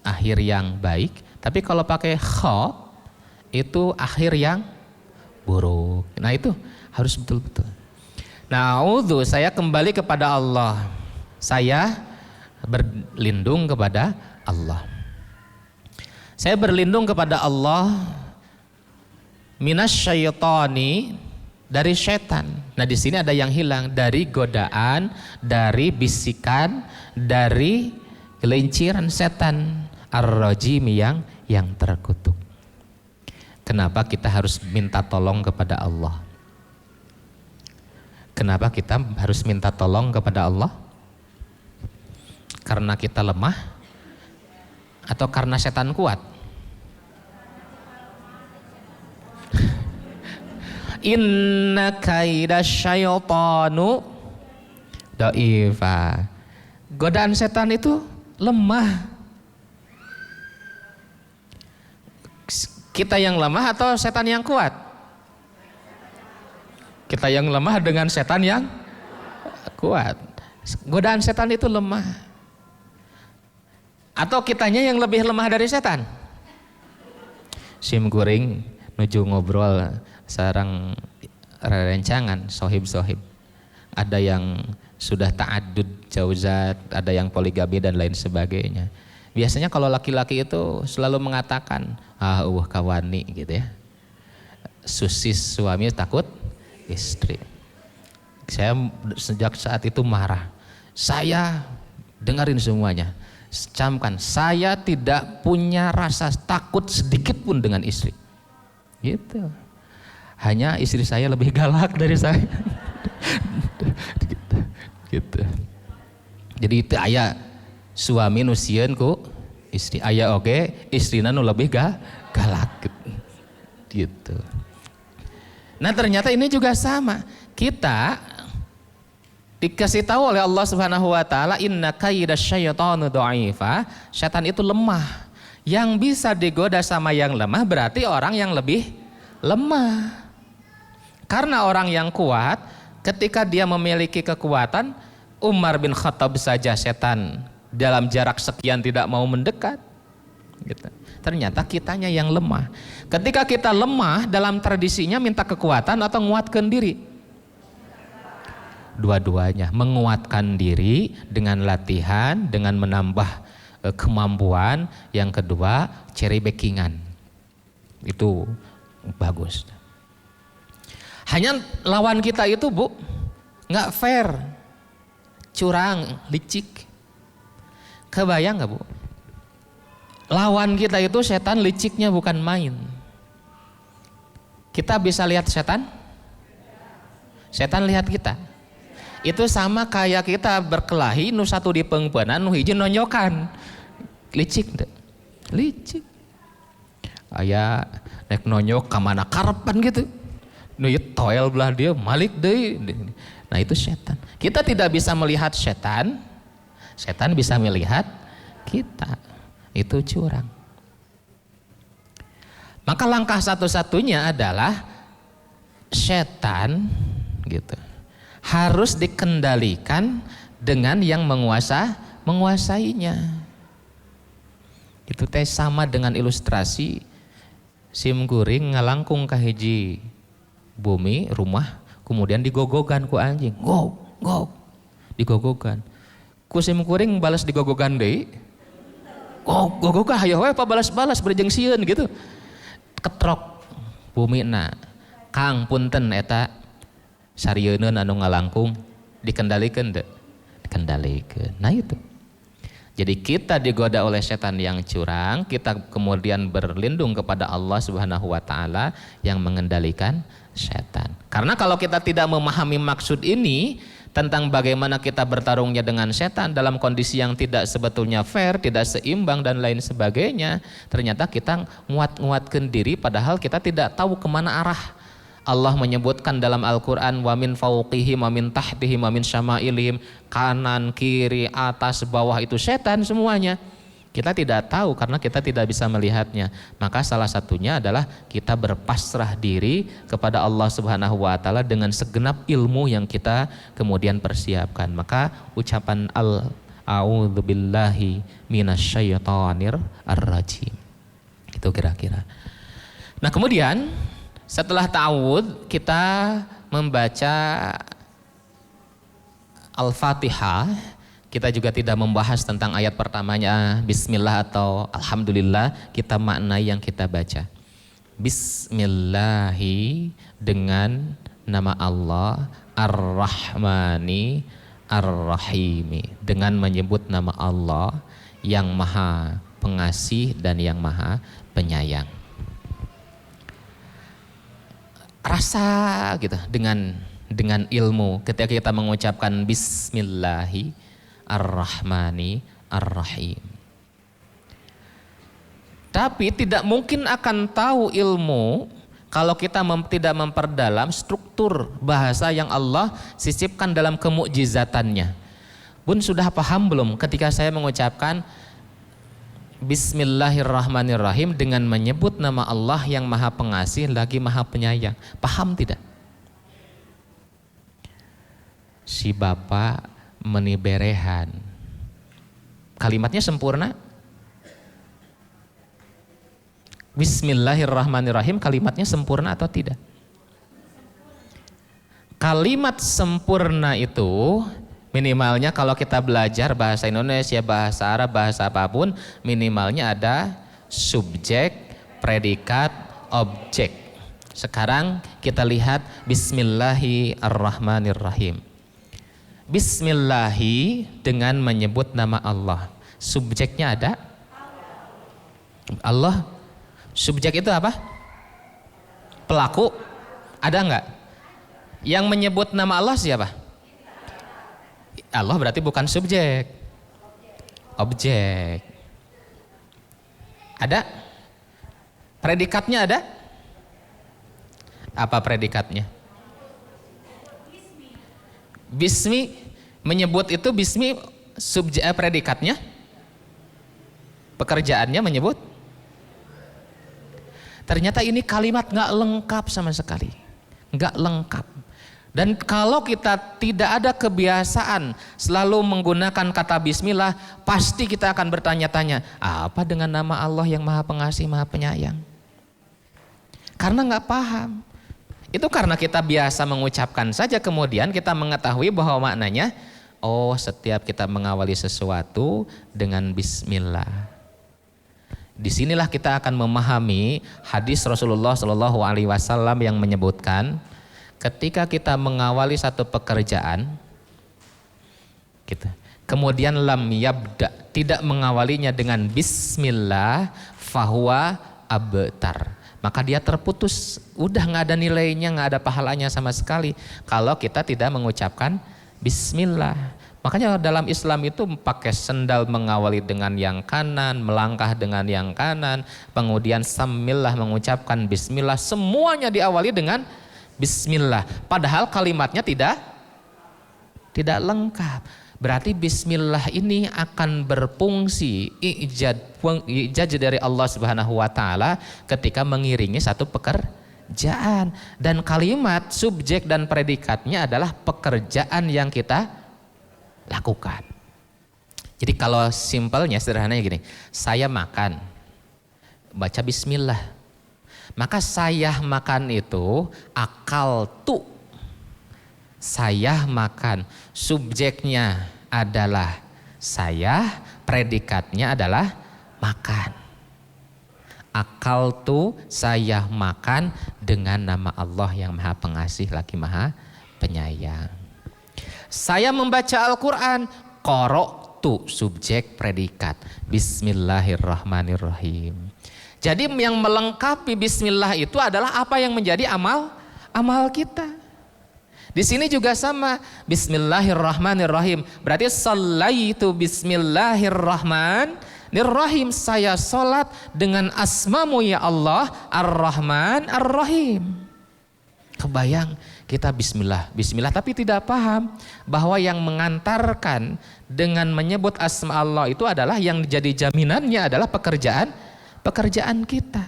akhir yang baik. Tapi kalau pakai kha itu akhir yang buruk. Nah itu harus betul-betul. Na'udzu, saya kembali kepada Allah. Saya berlindung kepada Allah. Saya berlindung kepada Allah minasyaitani, dari setan. Nah di sini ada yang hilang, dari godaan, dari bisikan, dari gelinciran setan ar-rajim yang terkutuk. Kenapa kita harus minta tolong kepada Allah? Kenapa kita harus minta tolong kepada Allah? Karena kita lemah atau karena setan kuat? Inna kaida syaitanu dha'ifa. Godaan setan itu lemah. Kita yang lemah atau setan yang kuat? Kita yang lemah dengan setan yang kuat. Godaan setan itu lemah. Atau kitanya yang lebih lemah dari setan? Sim kuring nuju ngobrol sarang rencangan sohib-sohib. Ada yang sudah ta'addud jauzat, ada yang poligami dan lain sebagainya. Biasanya kalau laki-laki itu selalu mengatakan, kawani gitu ya. Susis suami takut istri. Saya sejak saat itu marah. Saya dengerin semuanya. Camkan, saya tidak punya rasa takut sedikit pun dengan istri. Gitu. Hanya istri saya lebih galak dari saya. Gitu. Jadi itu aya suami nu sieun ku istri, aya oge istrina nu lebih galak. Gitu. Nah ternyata ini juga sama. Kita dikasih tahu oleh Allah Subhanahu wa taala, inna kaida syaitanu dha'ifa. Setan itu lemah. Yang bisa digoda sama yang lemah berarti orang yang lebih lemah. Karena orang yang kuat, ketika dia memiliki kekuatan, Umar bin Khattab saja setan dalam jarak sekian tidak mau mendekat. Gitu. Ternyata kitanya yang lemah. Ketika kita lemah, dalam tradisinya minta kekuatan atau menguatkan diri? Dua-duanya, menguatkan diri dengan latihan, dengan menambah kemampuan. Yang kedua, cherry backingan. Itu bagus. Hanya lawan kita itu Bu, nggak fair, curang, licik. Kebayang nggak Bu? Lawan kita itu setan liciknya bukan main. Kita bisa lihat setan? Setan lihat kita. Itu sama kayak kita berkelahi, nu satu di pengpenan, nu hiji nonyokan. Licik deh, licik. Aya nek nonyok kamana karepan gitu. Nu toel belah dia malik deh. Nah itu setan. Kita tidak bisa melihat setan, setan bisa melihat kita. Itu curang. Maka langkah satu-satunya adalah setan gitu harus dikendalikan dengan yang menguasainya. Itu teh sama dengan ilustrasi sim kuring ngalangkung ka hiji bumi rumah, kemudian digogogan ku anjing, gog digogogan. Ku sim kuring balas digogogan deui, gogogan hayo we pa balas-balas berjeng sieun gitu. Ketrok bumina, Kang punten eta sarieun anu ngalangkung, dikendalikeun teu? Dikendalikeun. Nah itu. Jadi kita digoda oleh setan yang curang, kita kemudian berlindung kepada Allah Subhanahu wa taala yang mengendalikan setan. Karena kalau kita tidak memahami maksud ini, tentang bagaimana kita bertarungnya dengan setan dalam kondisi yang tidak sebetulnya fair, tidak seimbang dan lain sebagainya. Ternyata kita nguat-nguatkan diri padahal kita tidak tahu kemana arah. Allah menyebutkan dalam Al-Quran, wa min fauqihim wa min tahtihim wa min syama'ilihim, kanan, kiri, atas, bawah itu setan semuanya. Kita tidak tahu karena kita tidak bisa melihatnya. Maka salah satunya adalah kita berpasrah diri kepada Allah Subhanahu wa taala dengan segenap ilmu yang kita kemudian persiapkan. Maka ucapan a'udzubillahi minasyaitonir ar-rajim. Itu kira-kira. Nah, kemudian setelah ta'awudz kita membaca Al-Fatihah. Kita juga tidak membahas tentang ayat pertamanya Bismillah atau Alhamdulillah. Kita maknai yang kita baca. Bismillahi dengan nama Allah, Ar-Rahmani Ar-Rahimi, dengan menyebut nama Allah yang maha pengasih dan yang maha penyayang. Rasa gitu dengan ilmu ketika kita mengucapkan Bismillahi Ar-Rahmani Ar-Rahim. Tapi tidak mungkin akan tahu ilmu kalau kita tidak memperdalam struktur bahasa yang Allah sisipkan dalam kemukjizatannya. Bun sudah paham belum ketika saya mengucapkan Bismillahirrahmanirrahim dengan menyebut nama Allah yang maha pengasih lagi maha penyayang? Paham tidak? Si bapak meniberehan. Kalimatnya sempurna. Bismillahirrahmanirrahim kalimatnya sempurna atau tidak? Kalimat sempurna itu minimalnya kalau kita belajar bahasa Indonesia, bahasa Arab, bahasa apapun, minimalnya ada subjek, predikat, objek. Sekarang kita lihat Bismillahirrahmanirrahim. Bismillahi dengan menyebut nama Allah. Subjeknya ada? Allah. Subjek itu apa? Pelaku. Ada enggak? Yang menyebut nama Allah siapa? Allah berarti bukan subjek, objek. Ada? Predikatnya ada? Apa predikatnya? Bismi, menyebut itu bismi subjek predikatnya? Pekerjaannya menyebut? Ternyata ini kalimat nggak lengkap sama sekali, nggak lengkap. Dan kalau kita tidak ada kebiasaan selalu menggunakan kata bismillah, pasti kita akan bertanya-tanya, apa dengan nama Allah yang maha pengasih, maha penyayang? Karena nggak paham. Itu karena kita biasa mengucapkan saja, kemudian kita mengetahui bahwa maknanya, oh setiap kita mengawali sesuatu dengan bismillah. Disinilah kita akan memahami hadis Rasulullah SAW yang menyebutkan, ketika kita mengawali satu pekerjaan, gitu, kemudian lam yabda, tidak mengawalinya dengan bismillah, fahuwa abtar, maka dia terputus, udah nggak ada nilainya, nggak ada pahalanya sama sekali kalau kita tidak mengucapkan bismillah. Makanya dalam Islam itu pakai sendal mengawali dengan yang kanan, melangkah dengan yang kanan, kemudian samillah mengucapkan bismillah, semuanya diawali dengan bismillah, padahal kalimatnya tidak lengkap. Berarti bismillah ini akan berfungsi ijaz dari Allah Subhanahu wa taala ketika mengiringi satu pekerjaan, dan kalimat subjek dan predikatnya adalah pekerjaan yang kita lakukan. Jadi kalau simpelnya, sederhananya gini, saya makan, baca bismillah. Maka saya makan itu akal tu, saya makan, subjeknya adalah saya, predikatnya adalah makan. Akal tu, saya makan dengan nama Allah yang maha pengasih lagi maha penyayang. Saya membaca Al-Quran, qara'tu, subjek predikat, bismillahirrahmanirrahim. Jadi yang melengkapi bismillah itu adalah apa yang menjadi amal kita. Di sini juga sama, Bismillahirrahmanirrahim. Berarti shallaitu Bismillahirrahmanirrahim. Saya sholat dengan asmamu ya Allah, Ar-Rahman Ar-Rahim. Kebayang kita bismillah, bismillah, tapi tidak paham bahwa yang mengantarkan dengan menyebut asma Allah itu adalah yang jadi jaminannya adalah pekerjaan kita.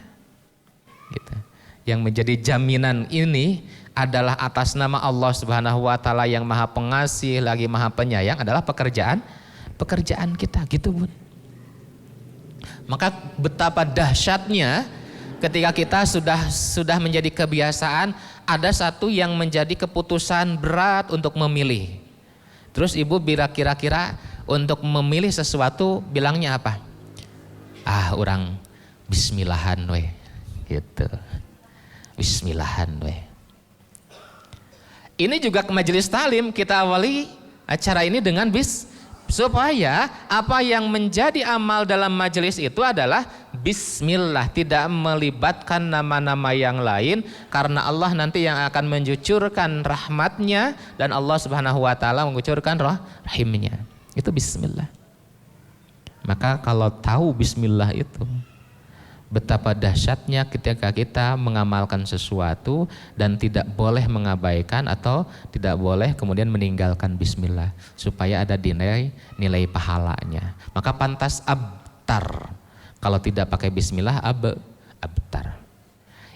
Gitu. Yang menjadi jaminan ini adalah atas nama Allah Subhanahu wa taala yang Maha Pengasih lagi Maha Penyayang adalah pekerjaan kita, gitu Bun. Maka betapa dahsyatnya ketika kita sudah menjadi kebiasaan, ada satu yang menjadi keputusan berat untuk memilih. Terus ibu kira-kira untuk memilih sesuatu bilangnya apa? Orang bismillahan we, gitu. Bismillahan we. Ini juga ke majelis talim kita awali acara ini dengan supaya apa yang menjadi amal dalam majelis itu adalah bismillah, tidak melibatkan nama-nama yang lain, karena Allah nanti yang akan mencucurkan rahmatnya dan Allah Subhanahu wa taala mengucurkan rahimnya. Itu bismillah. Maka kalau tahu bismillah itu, betapa dahsyatnya ketika kita mengamalkan sesuatu dan tidak boleh mengabaikan atau tidak boleh kemudian meninggalkan bismillah supaya ada nilai pahalanya. Maka pantas abtar. Kalau tidak pakai bismillah abtar.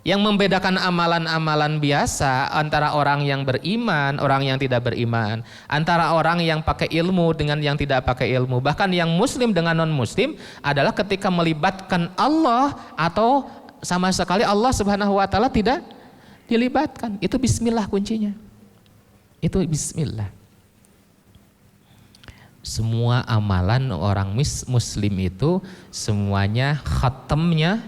Yang membedakan amalan-amalan biasa antara orang yang beriman, orang yang tidak beriman, antara orang yang pakai ilmu dengan yang tidak pakai ilmu, bahkan yang muslim dengan non-muslim adalah ketika melibatkan Allah atau sama sekali Allah Subhanahu wa taala tidak dilibatkan. Itu bismillah kuncinya. Itu bismillah. Semua amalan orang muslim itu semuanya khatamnya,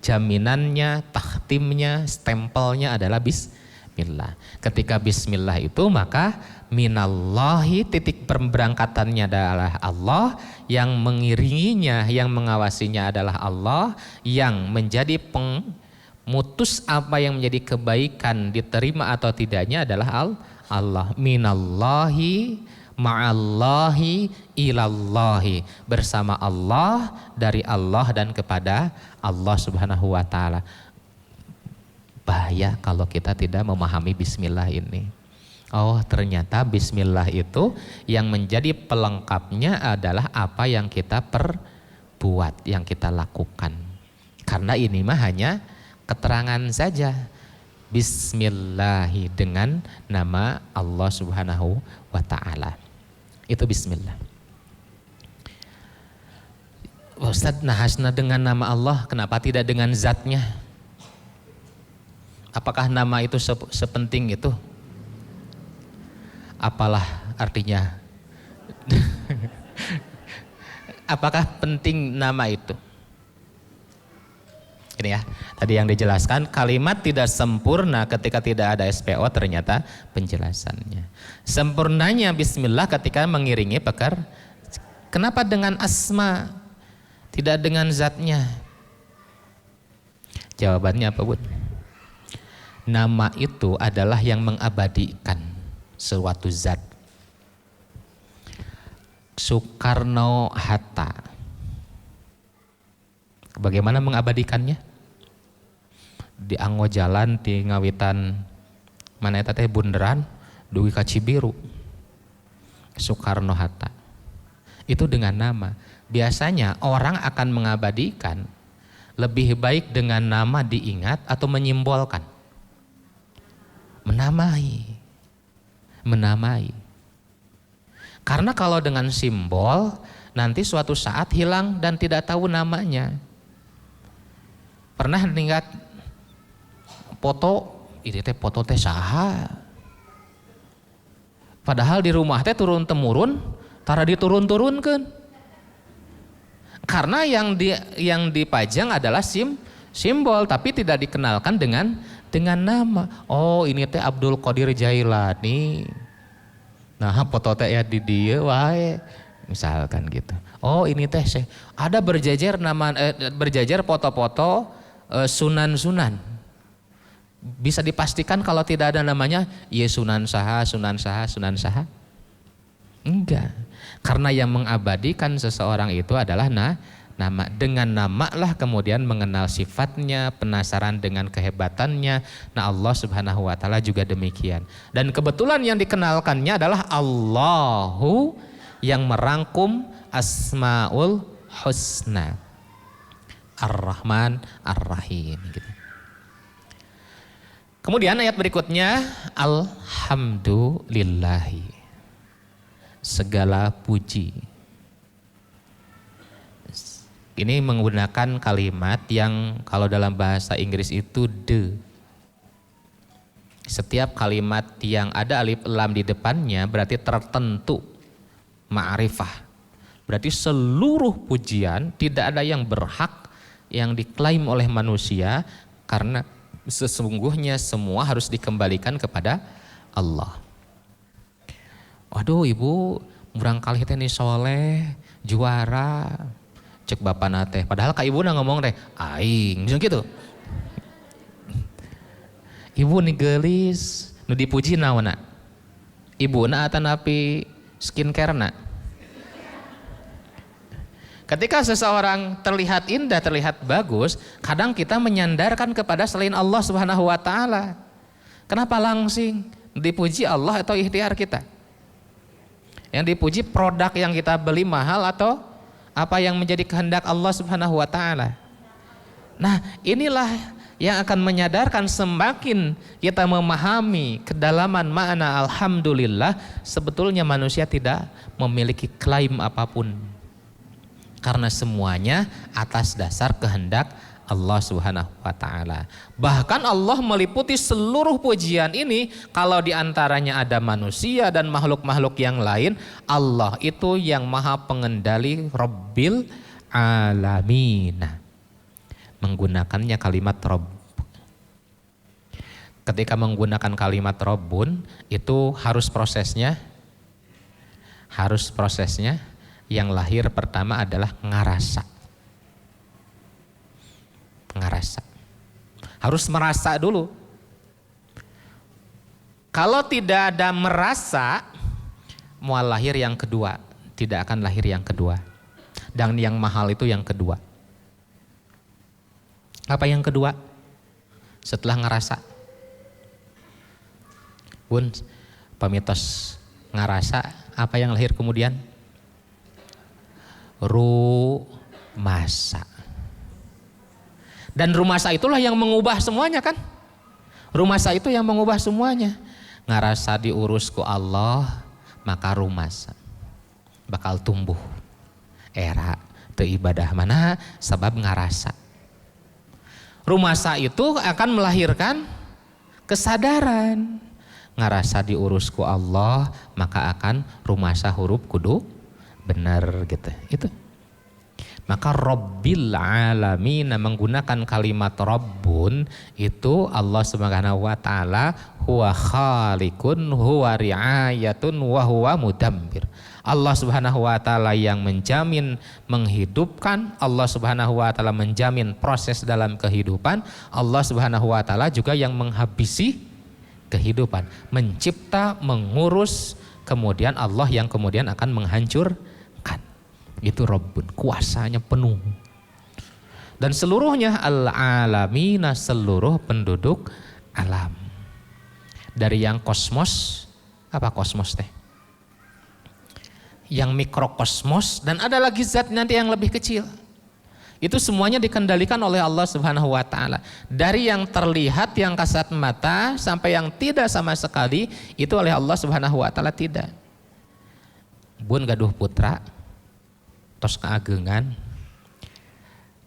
jaminannya, takhtimnya, stempelnya adalah bismillah. Ketika bismillah itu maka minallahi, titik pemberangkatannya adalah Allah, yang mengiringinya, yang mengawasinya adalah Allah, yang menjadi pemutus apa yang menjadi kebaikan diterima atau tidaknya adalah Allah. Minallahi ma'allahi ilallahi, bersama Allah, dari Allah dan kepada Allah Subhanahu wa taala. Bahaya kalau kita tidak memahami bismillah ini. Oh, ternyata bismillah itu yang menjadi pelengkapnya adalah apa yang kita perbuat, yang kita lakukan. Karena ini mah hanya keterangan saja. Bismillahi, dengan nama Allah Subhanahu wa taala. Itu bismillah. Ustaz, nahasna dengan nama Allah, kenapa tidak dengan zatnya? Apakah nama itu sepenting itu? Apalah artinya? Apakah penting nama itu? Ini ya, tadi yang dijelaskan, kalimat tidak sempurna ketika tidak ada SPO, ternyata penjelasannya. Sempurnanya bismillah ketika mengiringi kenapa dengan asma, tidak dengan zatnya? Jawabannya apa, Bun? Nama itu adalah yang mengabadikan suatu zat. Soekarno-Hatta, bagaimana mengabadikannya? Di anggo jalan di ngawitan mana eta teh bunderan dugi ka Cibiru. Soekarno-Hatta. Itu dengan nama. Biasanya orang akan mengabadikan lebih baik dengan nama diingat atau menyimbolkan. Menamai. Karena kalau dengan simbol nanti suatu saat hilang dan tidak tahu namanya. Pernah ingat foto, ini teh foto teh saha? Padahal di rumah teh turun temurun, tara diturun-turunkeun. Karena yang dipajang adalah simbol, tapi tidak dikenalkan dengan nama. Oh, ini teh Abdul Qadir Jailani. Nah, foto teh ya di dia wae. Misalkan gitu. Oh, ini teh ada berjajar foto-foto sunan-sunan. bisa dipastikan kalau tidak ada namanya ya sunan saha, sunan saha, sunan saha? Enggak. Karena yang mengabadikan seseorang itu adalah nama. Dengan nama lah kemudian mengenal sifatnya, penasaran dengan kehebatannya. Nah Allah subhanahu wa ta'ala juga demikian. Dan kebetulan yang dikenalkannya adalah Allahu yang merangkum Asmaul Husna. Ar-Rahman, Ar-Rahim gitu. Kemudian ayat berikutnya, Alhamdulillahi, segala puji. Ini menggunakan kalimat yang kalau dalam bahasa Inggris itu the. Setiap kalimat yang ada alif lam di depannya berarti tertentu ma'rifah. Berarti seluruh pujian tidak ada yang berhak yang diklaim oleh manusia, karena sesungguhnya semua harus dikembalikan kepada Allah. Waduh ibu, murang kali teh soleh, juara, cek bapak nate. Padahal kak ibu ngomong teh, aing, misalnya gitu. Ibu nih gelis, nu dipuji nawana. Ibu na atanapi skincare na. Ketika seseorang terlihat indah, terlihat bagus, kadang kita menyandarkan kepada selain Allah Subhanahu wa taala. Kenapa langsing? Dipuji Allah atau ikhtiar kita? Yang dipuji produk yang kita beli mahal atau apa yang menjadi kehendak Allah Subhanahu wa taala? Nah, inilah yang akan menyadarkan semakin kita memahami kedalaman makna alhamdulillah, sebetulnya manusia tidak memiliki klaim apapun. Karena semuanya atas dasar kehendak Allah Subhanahu wa taala. Bahkan Allah meliputi seluruh pujian ini, kalau diantaranya ada manusia dan makhluk-makhluk yang lain, Allah itu yang maha pengendali Rabbil Alamin. Menggunakannya kalimat Rabb. Ketika menggunakan kalimat Rabbun itu harus prosesnya. Yang lahir pertama adalah ngarasa. Harus merasa dulu. Kalau tidak ada merasa, mual lahir yang kedua, tidak akan lahir yang kedua. Dan yang mahal itu yang kedua. Apa yang kedua? Setelah ngerasa. Bun, pamitos ngerasa, apa yang lahir kemudian? Rumasa. Dan rumasa itulah yang mengubah semuanya kan? Rumasa itu yang mengubah semuanya. Ngarasa diurus ku Allah, maka rumasa bakal tumbuh. Era teu ibadah mana sebab ngarasa. Rumasa itu akan melahirkan kesadaran. Ngarasa diurus ku Allah, maka akan rumasa huruf kudu benar gitu. Itu. Maka Rabbil Alamin menggunakan kalimat Rabbun itu Allah Subhanahu wa taala huwa khaliqun huwa riayatun wa huwa mudabbir. Allah Subhanahu wa taala yang menjamin menghidupkan, Allah Subhanahu wa taala menjamin proses dalam kehidupan, Allah Subhanahu wa taala juga yang menghabisi kehidupan, mencipta, mengurus, kemudian Allah yang kemudian akan menghancurkan. Itu Rabbun, kuasanya penuh. Dan seluruhnya al-alamina, seluruh penduduk alam. Dari yang kosmos, apa kosmos teh? Yang mikrokosmos, dan ada lagi zat nanti yang lebih kecil. Itu semuanya dikendalikan oleh Allah Subhanahu wa taala. Dari yang terlihat, yang kasat mata, sampai yang tidak sama sekali, itu oleh Allah Subhanahu wa taala tidak. Bun gaduh putra, tos keagengan,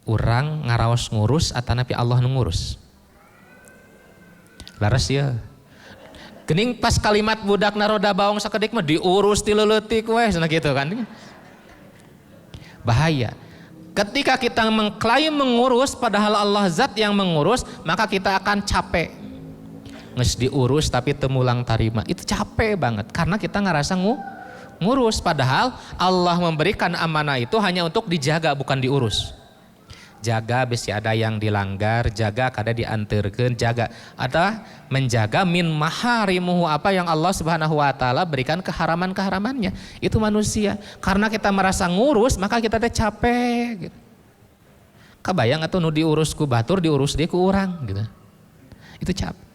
urang ngaraos ngurus atanapi Allah ngurus. Laras ya. Gening pas kalimat budak naroda baong sakedik mah diurus ti leuletik we cenah gitu kan. Bahaya. Ketika kita mengklaim mengurus padahal Allah zat yang mengurus, maka kita akan capek. Nges diurus tapi temulang tarima. Itu capek banget karena kita ngerasa ngurus, padahal Allah memberikan amanah itu hanya untuk dijaga bukan diurus. jaga bisi ada yang dilanggar, jaga kada diantarkeun, jaga ada menjaga min maharimuhu, apa yang Allah Subhanahu wa taala berikan keharaman-keharamannya. Itu manusia. Karena kita merasa ngurus, maka kita teh capek gitu. Kabayang atuh nu diurus ku batur diurus deui ku urang gitu. Itu capek.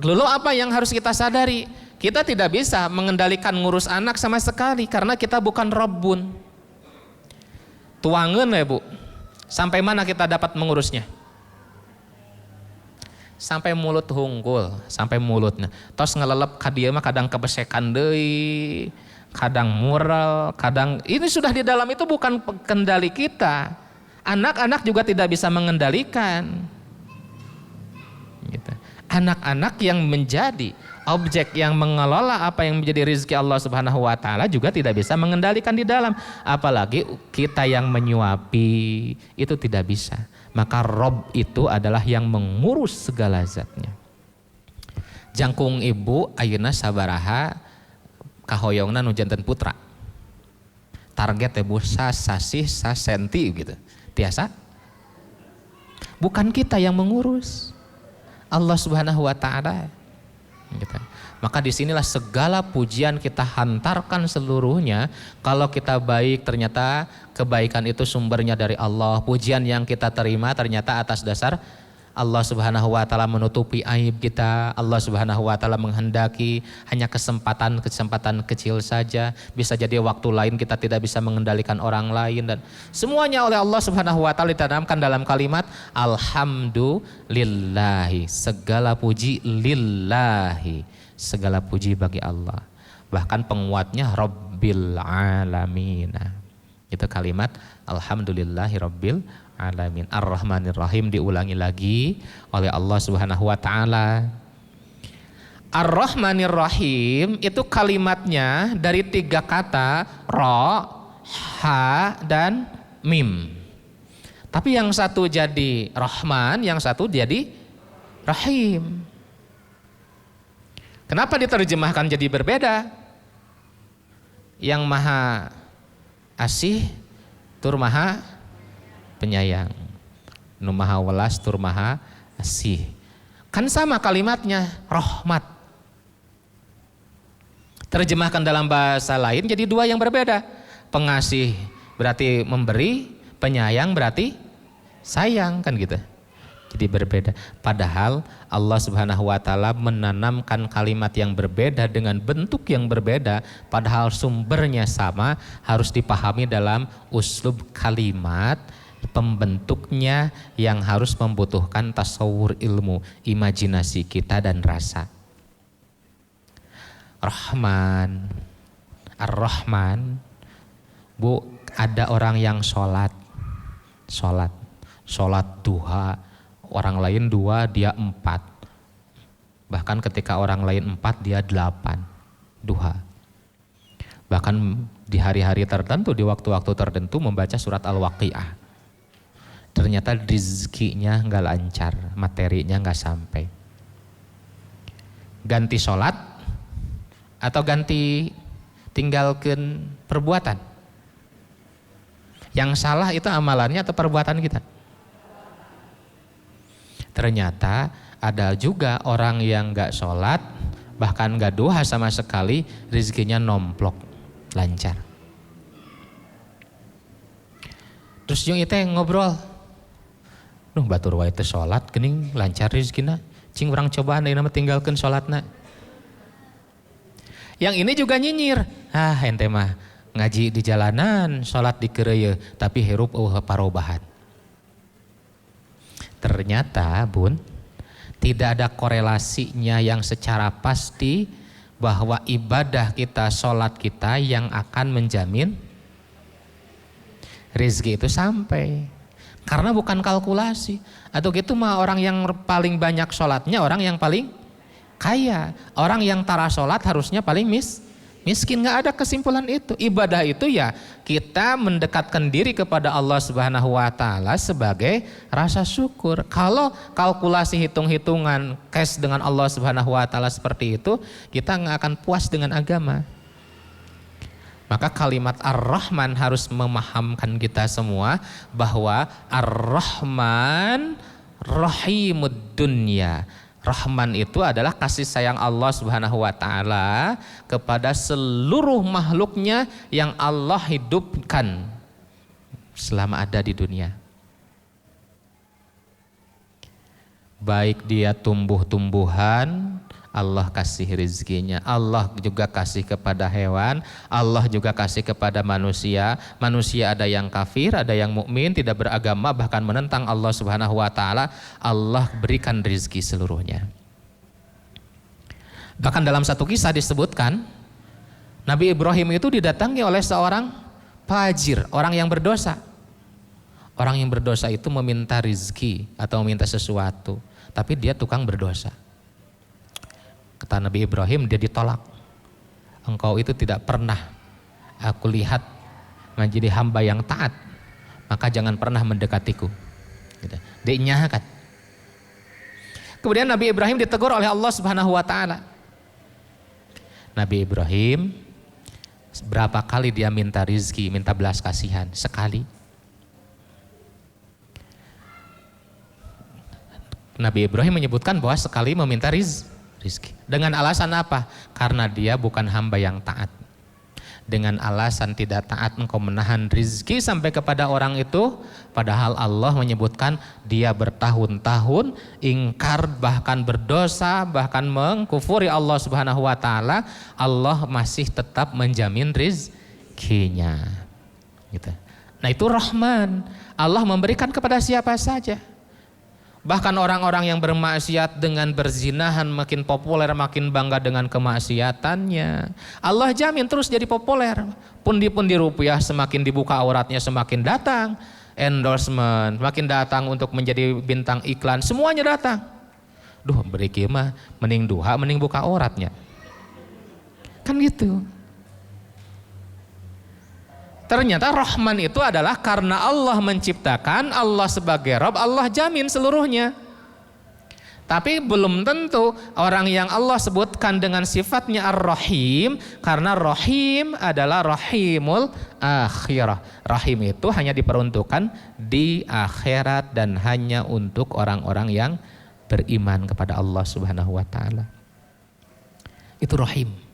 Lalu apa yang harus kita sadari? Kita tidak bisa mengendalikan ngurus anak sama sekali karena kita bukan Rabbun. Tuangan ya Bu, sampai mana kita dapat mengurusnya? Sampai mulut hungkul, sampai mulutnya. Tos ngelelep ka dieu mah kadang kebesekan deui, kadang mural, kadang ini sudah di dalam itu bukan kendali kita. Anak-anak juga tidak bisa mengendalikan. Gitu. Anak-anak yang menjadi objek yang mengelola apa yang menjadi rezeki Allah Subhanahu wa taala juga tidak bisa mengendalikan di dalam, apalagi kita yang menyuapi itu tidak bisa. Maka Rob itu adalah yang mengurus segala zatnya. Jangkung ibu ayeuna sabaraha kahoyongna nu janten putra. Target ibu sasih sasenti gitu. Tiasa bukan kita yang mengurus, Allah Subhanahu wa taala. Gitu. Maka disinilah segala pujian kita hantarkan seluruhnya. Kalau kita baik ternyata kebaikan itu sumbernya dari Allah. Pujian yang kita terima ternyata atas dasar Allah Subhanahu wa taala menutupi aib kita. Allah Subhanahu wa taala menghendaki hanya kesempatan kecil saja. Bisa jadi waktu lain kita tidak bisa mengendalikan orang lain, dan semuanya oleh Allah Subhanahu wa taala ditanamkan dalam kalimat alhamdulillahi. Segala puji lillahi. Segala puji bagi Allah. Bahkan penguatnya Rabbil alamin. Itu kalimat alhamdulillahi rabbil alamin. Ar-Rahmanir Rahim diulangi lagi oleh Allah Subhanahu wa taala. Ar-Rahmanir Rahim itu kalimatnya dari 3 kata ra, ha, dan mim. Tapi yang satu jadi Rahman, yang satu jadi Rahim. Kenapa diterjemahkan jadi berbeda? Yang maha asih tur maha penyayang, nu maha welas tur maha asih. Kan sama kalimatnya, rahmat. Terjemahkan dalam bahasa lain jadi 2 yang berbeda. Pengasih berarti memberi, penyayang berarti sayang, kan gitu. Jadi berbeda. Padahal Allah Subhanahu wa taala menanamkan kalimat yang berbeda dengan bentuk yang berbeda, padahal sumbernya sama, harus dipahami dalam uslub kalimat. Pembentuknya yang harus membutuhkan tasawur ilmu, imajinasi kita dan rasa. Rahman, Ar-Rahman, Bu, ada orang yang sholat duha, orang lain 2, dia 4. Bahkan ketika orang lain 4, dia 8 duha. Bahkan di hari-hari tertentu, di waktu-waktu tertentu membaca surat Al-Waqiah. Ternyata rezekinya nggak lancar, materinya nggak sampai. Ganti sholat atau ganti tinggalkan perbuatan? Yang salah itu amalannya atau perbuatan kita? Ternyata ada juga orang yang nggak sholat, bahkan nggak duha sama sekali, rezekinya nomplok, lancar. Terus yang itu ngobrol, batur wae teh sholat geuning lancar rezekina, cing urang cobaan deui nama tinggalkeun sholatna. Yang ini juga nyinyir, ente mah ngaji di jalanan, sholat di keureuy, tapi hirup parobahan. Ternyata Bun, tidak ada korelasinya yang secara pasti bahwa ibadah kita, sholat kita yang akan menjamin rezeki itu sampai. Karena bukan kalkulasi. Atau gitu mah orang yang paling banyak sholatnya orang yang paling kaya. Orang yang tara sholat harusnya paling miskin. Gak ada kesimpulan itu. Ibadah itu ya kita mendekatkan diri kepada Allah Subhanahu wa taala sebagai rasa syukur. Kalau kalkulasi hitung-hitungan cash dengan Allah Subhanahu wa taala seperti itu, kita gak akan puas dengan agama. Maka kalimat Ar-Rahman harus memahamkan kita semua bahwa Ar-Rahman Rahimud Dunya. Rahman itu adalah kasih sayang Allah Subhanahu wa taala kepada seluruh makhluknya yang Allah hidupkan selama ada di dunia. Baik dia tumbuh-tumbuhan, Allah kasih rezekinya. Allah juga kasih kepada hewan, Allah juga kasih kepada manusia. Manusia ada yang kafir, ada yang mukmin, tidak beragama, bahkan menentang Allah Subhanahu wa taala. Allah berikan rezeki seluruhnya. Bahkan dalam satu kisah disebutkan, Nabi Ibrahim itu didatangi oleh seorang fajir, orang yang berdosa. Orang yang berdosa itu meminta rezeki atau meminta sesuatu, tapi dia tukang berdosa. Kata Nabi Ibrahim, dia ditolak. Engkau itu tidak pernah aku lihat menjadi hamba yang taat, maka jangan pernah mendekatiku. Gitu. Dia nyahakan. Kemudian Nabi Ibrahim ditegur oleh Allah Subhanahu wa taala. Nabi Ibrahim berapa kali dia minta rizki, minta belas kasihan? Sekali. Nabi Ibrahim menyebutkan bahwa sekali meminta rizki. Dengan alasan apa? Karena dia bukan hamba yang taat. Dengan alasan tidak taat engkau menahan rizki sampai kepada orang itu, padahal Allah menyebutkan dia bertahun-tahun ingkar, bahkan berdosa, bahkan mengkufuri Allah Subhanahu wa taala, Allah masih tetap menjamin rizkinya. Gitu. Nah itu Rahman. Allah memberikan kepada siapa saja. Bahkan orang-orang yang bermaksiat dengan berzinahan makin populer, makin bangga dengan kemaksiatannya. Allah jamin terus jadi populer. Pundi-pundi rupiah semakin dibuka auratnya semakin datang. Endorsement makin datang untuk menjadi bintang iklan, semuanya datang. Duh beriki mah mending duha, mending buka auratnya. Kan gitu. Ternyata Rahman itu adalah karena Allah menciptakan, Allah sebagai Rabb, Allah jamin seluruhnya. Tapi belum tentu orang yang Allah sebutkan dengan sifatnya Ar-Rahim, karena Rahim adalah Rahimul Akhirah. Rahim itu hanya diperuntukkan di akhirat dan hanya untuk orang-orang yang beriman kepada Allah Subhanahu wa taala. Itu Rahim.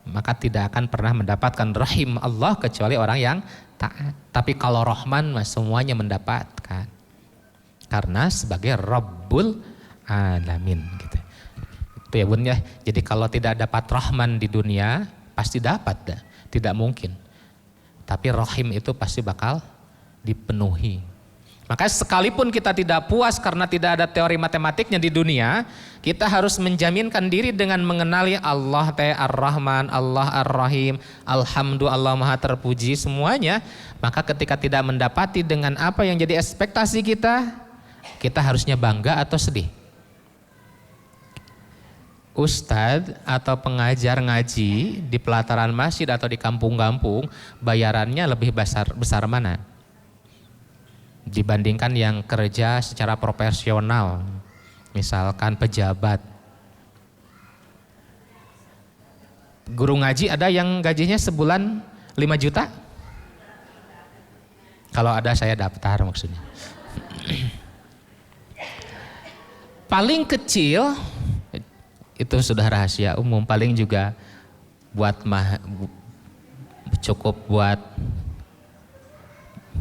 Maka tidak akan pernah mendapatkan rahim Allah kecuali orang yang taat. Tapi kalau Rahman semuanya mendapatkan. Karena sebagai Rabbul Alamin gitu. Itu ya Bun ya. Jadi kalau tidak dapat Rahman di dunia pasti dapat dah. Tidak mungkin. Tapi rahim itu pasti bakal dipenuhi. Maka sekalipun kita tidak puas karena tidak ada teori matematiknya di dunia, kita harus menjaminkan diri dengan mengenali Allah Ar-Rahman, Allah Ar-Rahim, Alhamdulillah Allah Maha terpuji semuanya. Maka ketika tidak mendapati dengan apa yang jadi ekspektasi kita harusnya bangga atau sedih? Ustadz atau pengajar ngaji di pelataran masjid atau di kampung-kampung, bayarannya lebih besar mana? Dibandingkan yang kerja secara profesional, misalkan pejabat. Guru ngaji ada yang gajinya sebulan 5 juta? Kalau ada saya daftar maksudnya. Paling kecil, itu sudah rahasia umum, paling juga cukup buat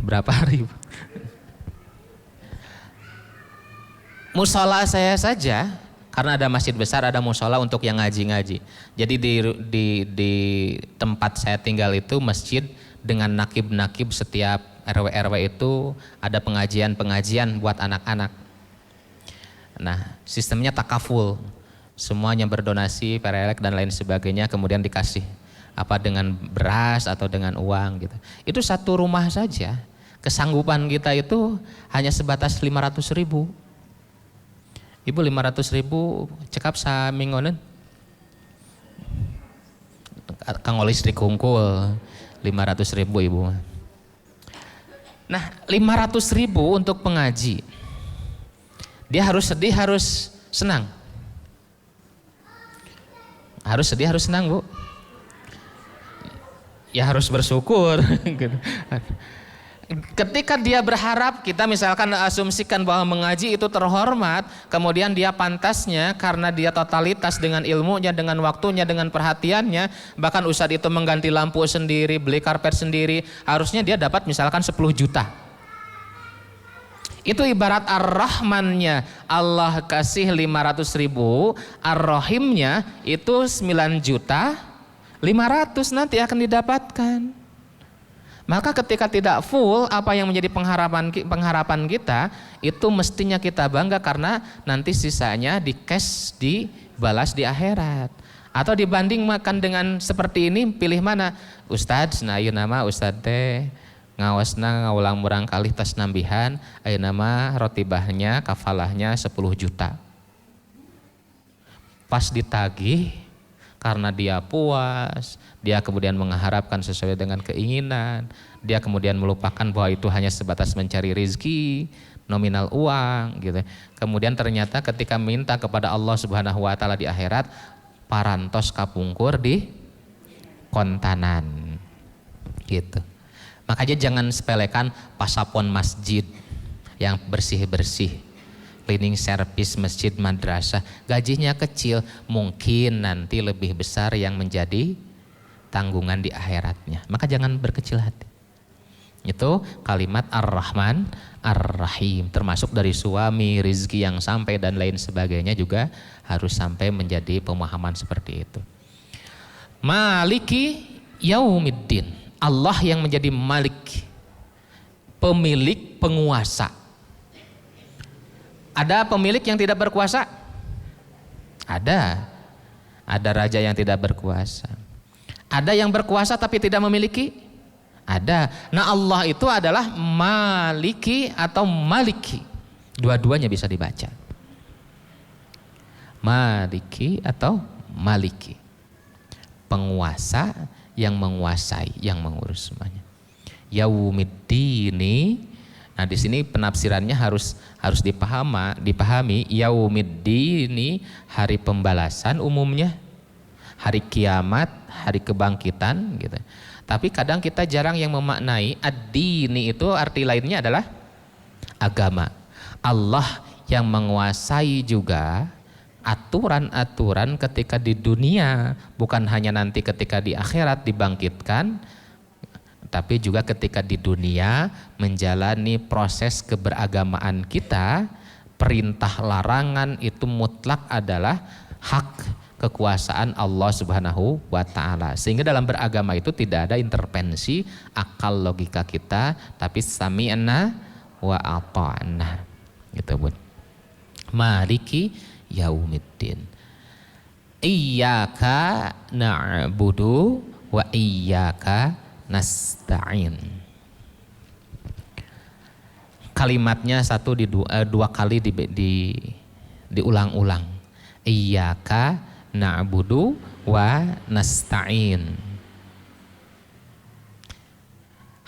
berapa hari? Musola saya saja, karena ada masjid besar, ada musola untuk yang ngaji-ngaji. Jadi di tempat saya tinggal itu masjid dengan nakib-nakib, setiap RW-RW itu ada pengajian-pengajian buat anak-anak. Nah sistemnya takaful, semuanya berdonasi, perelek dan lain sebagainya, kemudian dikasih apa dengan beras atau dengan uang gitu. Itu satu rumah saja, kesanggupan kita itu hanya sebatas 500.000. Ibu 500.000 cekap samingonen. Kang olis dikungkul 500.000 ibu. Nah 500.000 untuk pengaji. Dia harus sedih, harus senang. Harus sedih, harus senang Bu. ya harus bersyukur. Gitu. Ketika dia berharap, kita misalkan asumsikan bahwa mengaji itu terhormat, kemudian dia pantasnya karena dia totalitas dengan ilmunya, dengan waktunya, dengan perhatiannya, bahkan ustadz itu mengganti lampu sendiri, beli karpet sendiri, harusnya dia dapat misalkan 10 juta. Itu ibarat ar-Rahmannya Allah kasih 500 ribu, ar-Rahimnya itu 9 juta 500 nanti akan didapatkan. Maka ketika tidak full apa yang menjadi pengharapan kita, itu mestinya kita bangga karena nanti sisanya di cash, dibalas di akhirat. Atau dibanding makan dengan seperti ini, pilih mana? Ustadz, nah ayo nama Ustadz teh ngawasna ngaulang murang kali tas nambihan, ayo nama rotibahnya kafalahnya 10 juta. Pas ditagih, karena dia puas, dia kemudian mengharapkan sesuai dengan keinginan, dia kemudian melupakan bahwa itu hanya sebatas mencari rezeki, nominal uang gitu. Kemudian ternyata ketika minta kepada Allah Subhanahu wa taala di akhirat, parantos kapungkur di kontanan. Gitu. Makanya jangan sepelekan pasapon masjid yang bersih-bersih. Cleaning service masjid madrasah, gajinya kecil, mungkin nanti lebih besar yang menjadi tanggungan di akhiratnya. Maka jangan berkecil hati. Itu kalimat Ar-Rahman Ar-Rahim, termasuk dari suami, rizki yang sampai dan lain sebagainya juga harus sampai menjadi pemahaman seperti itu. Maliki Yaumiddin, Allah yang menjadi Malik, pemilik, penguasa. Ada pemilik yang tidak berkuasa? Ada. Ada raja yang tidak berkuasa. Ada yang berkuasa tapi tidak memiliki? Ada. Nah Allah itu adalah Maliki atau Maliki. Dua-duanya bisa dibaca. Maliki atau Maliki. Penguasa yang menguasai, yang mengurus semuanya. Yaumiddini. Nah di sini penafsirannya harus dipahami. Yaumiddini, hari pembalasan umumnya, hari kiamat, hari kebangkitan gitu. Tapi kadang kita jarang yang memaknai ad-dini itu arti lainnya adalah agama. Allah yang menguasai juga aturan-aturan ketika di dunia, bukan hanya nanti ketika di akhirat dibangkitkan, tapi juga ketika di dunia menjalani proses keberagamaan kita, perintah larangan itu mutlak adalah hak kekuasaan Allah Subhanahu wa taala. Sehingga dalam beragama itu tidak ada intervensi akal logika kita, tapi sami'na wa ata'na. Gitu, Bun. Maliki Yaumiddin. Iyyaka na'budu wa iyyaka nasta'in. Kalimatnya dua kali diulang-ulang. Iyyaka na'budu wa nasta'in.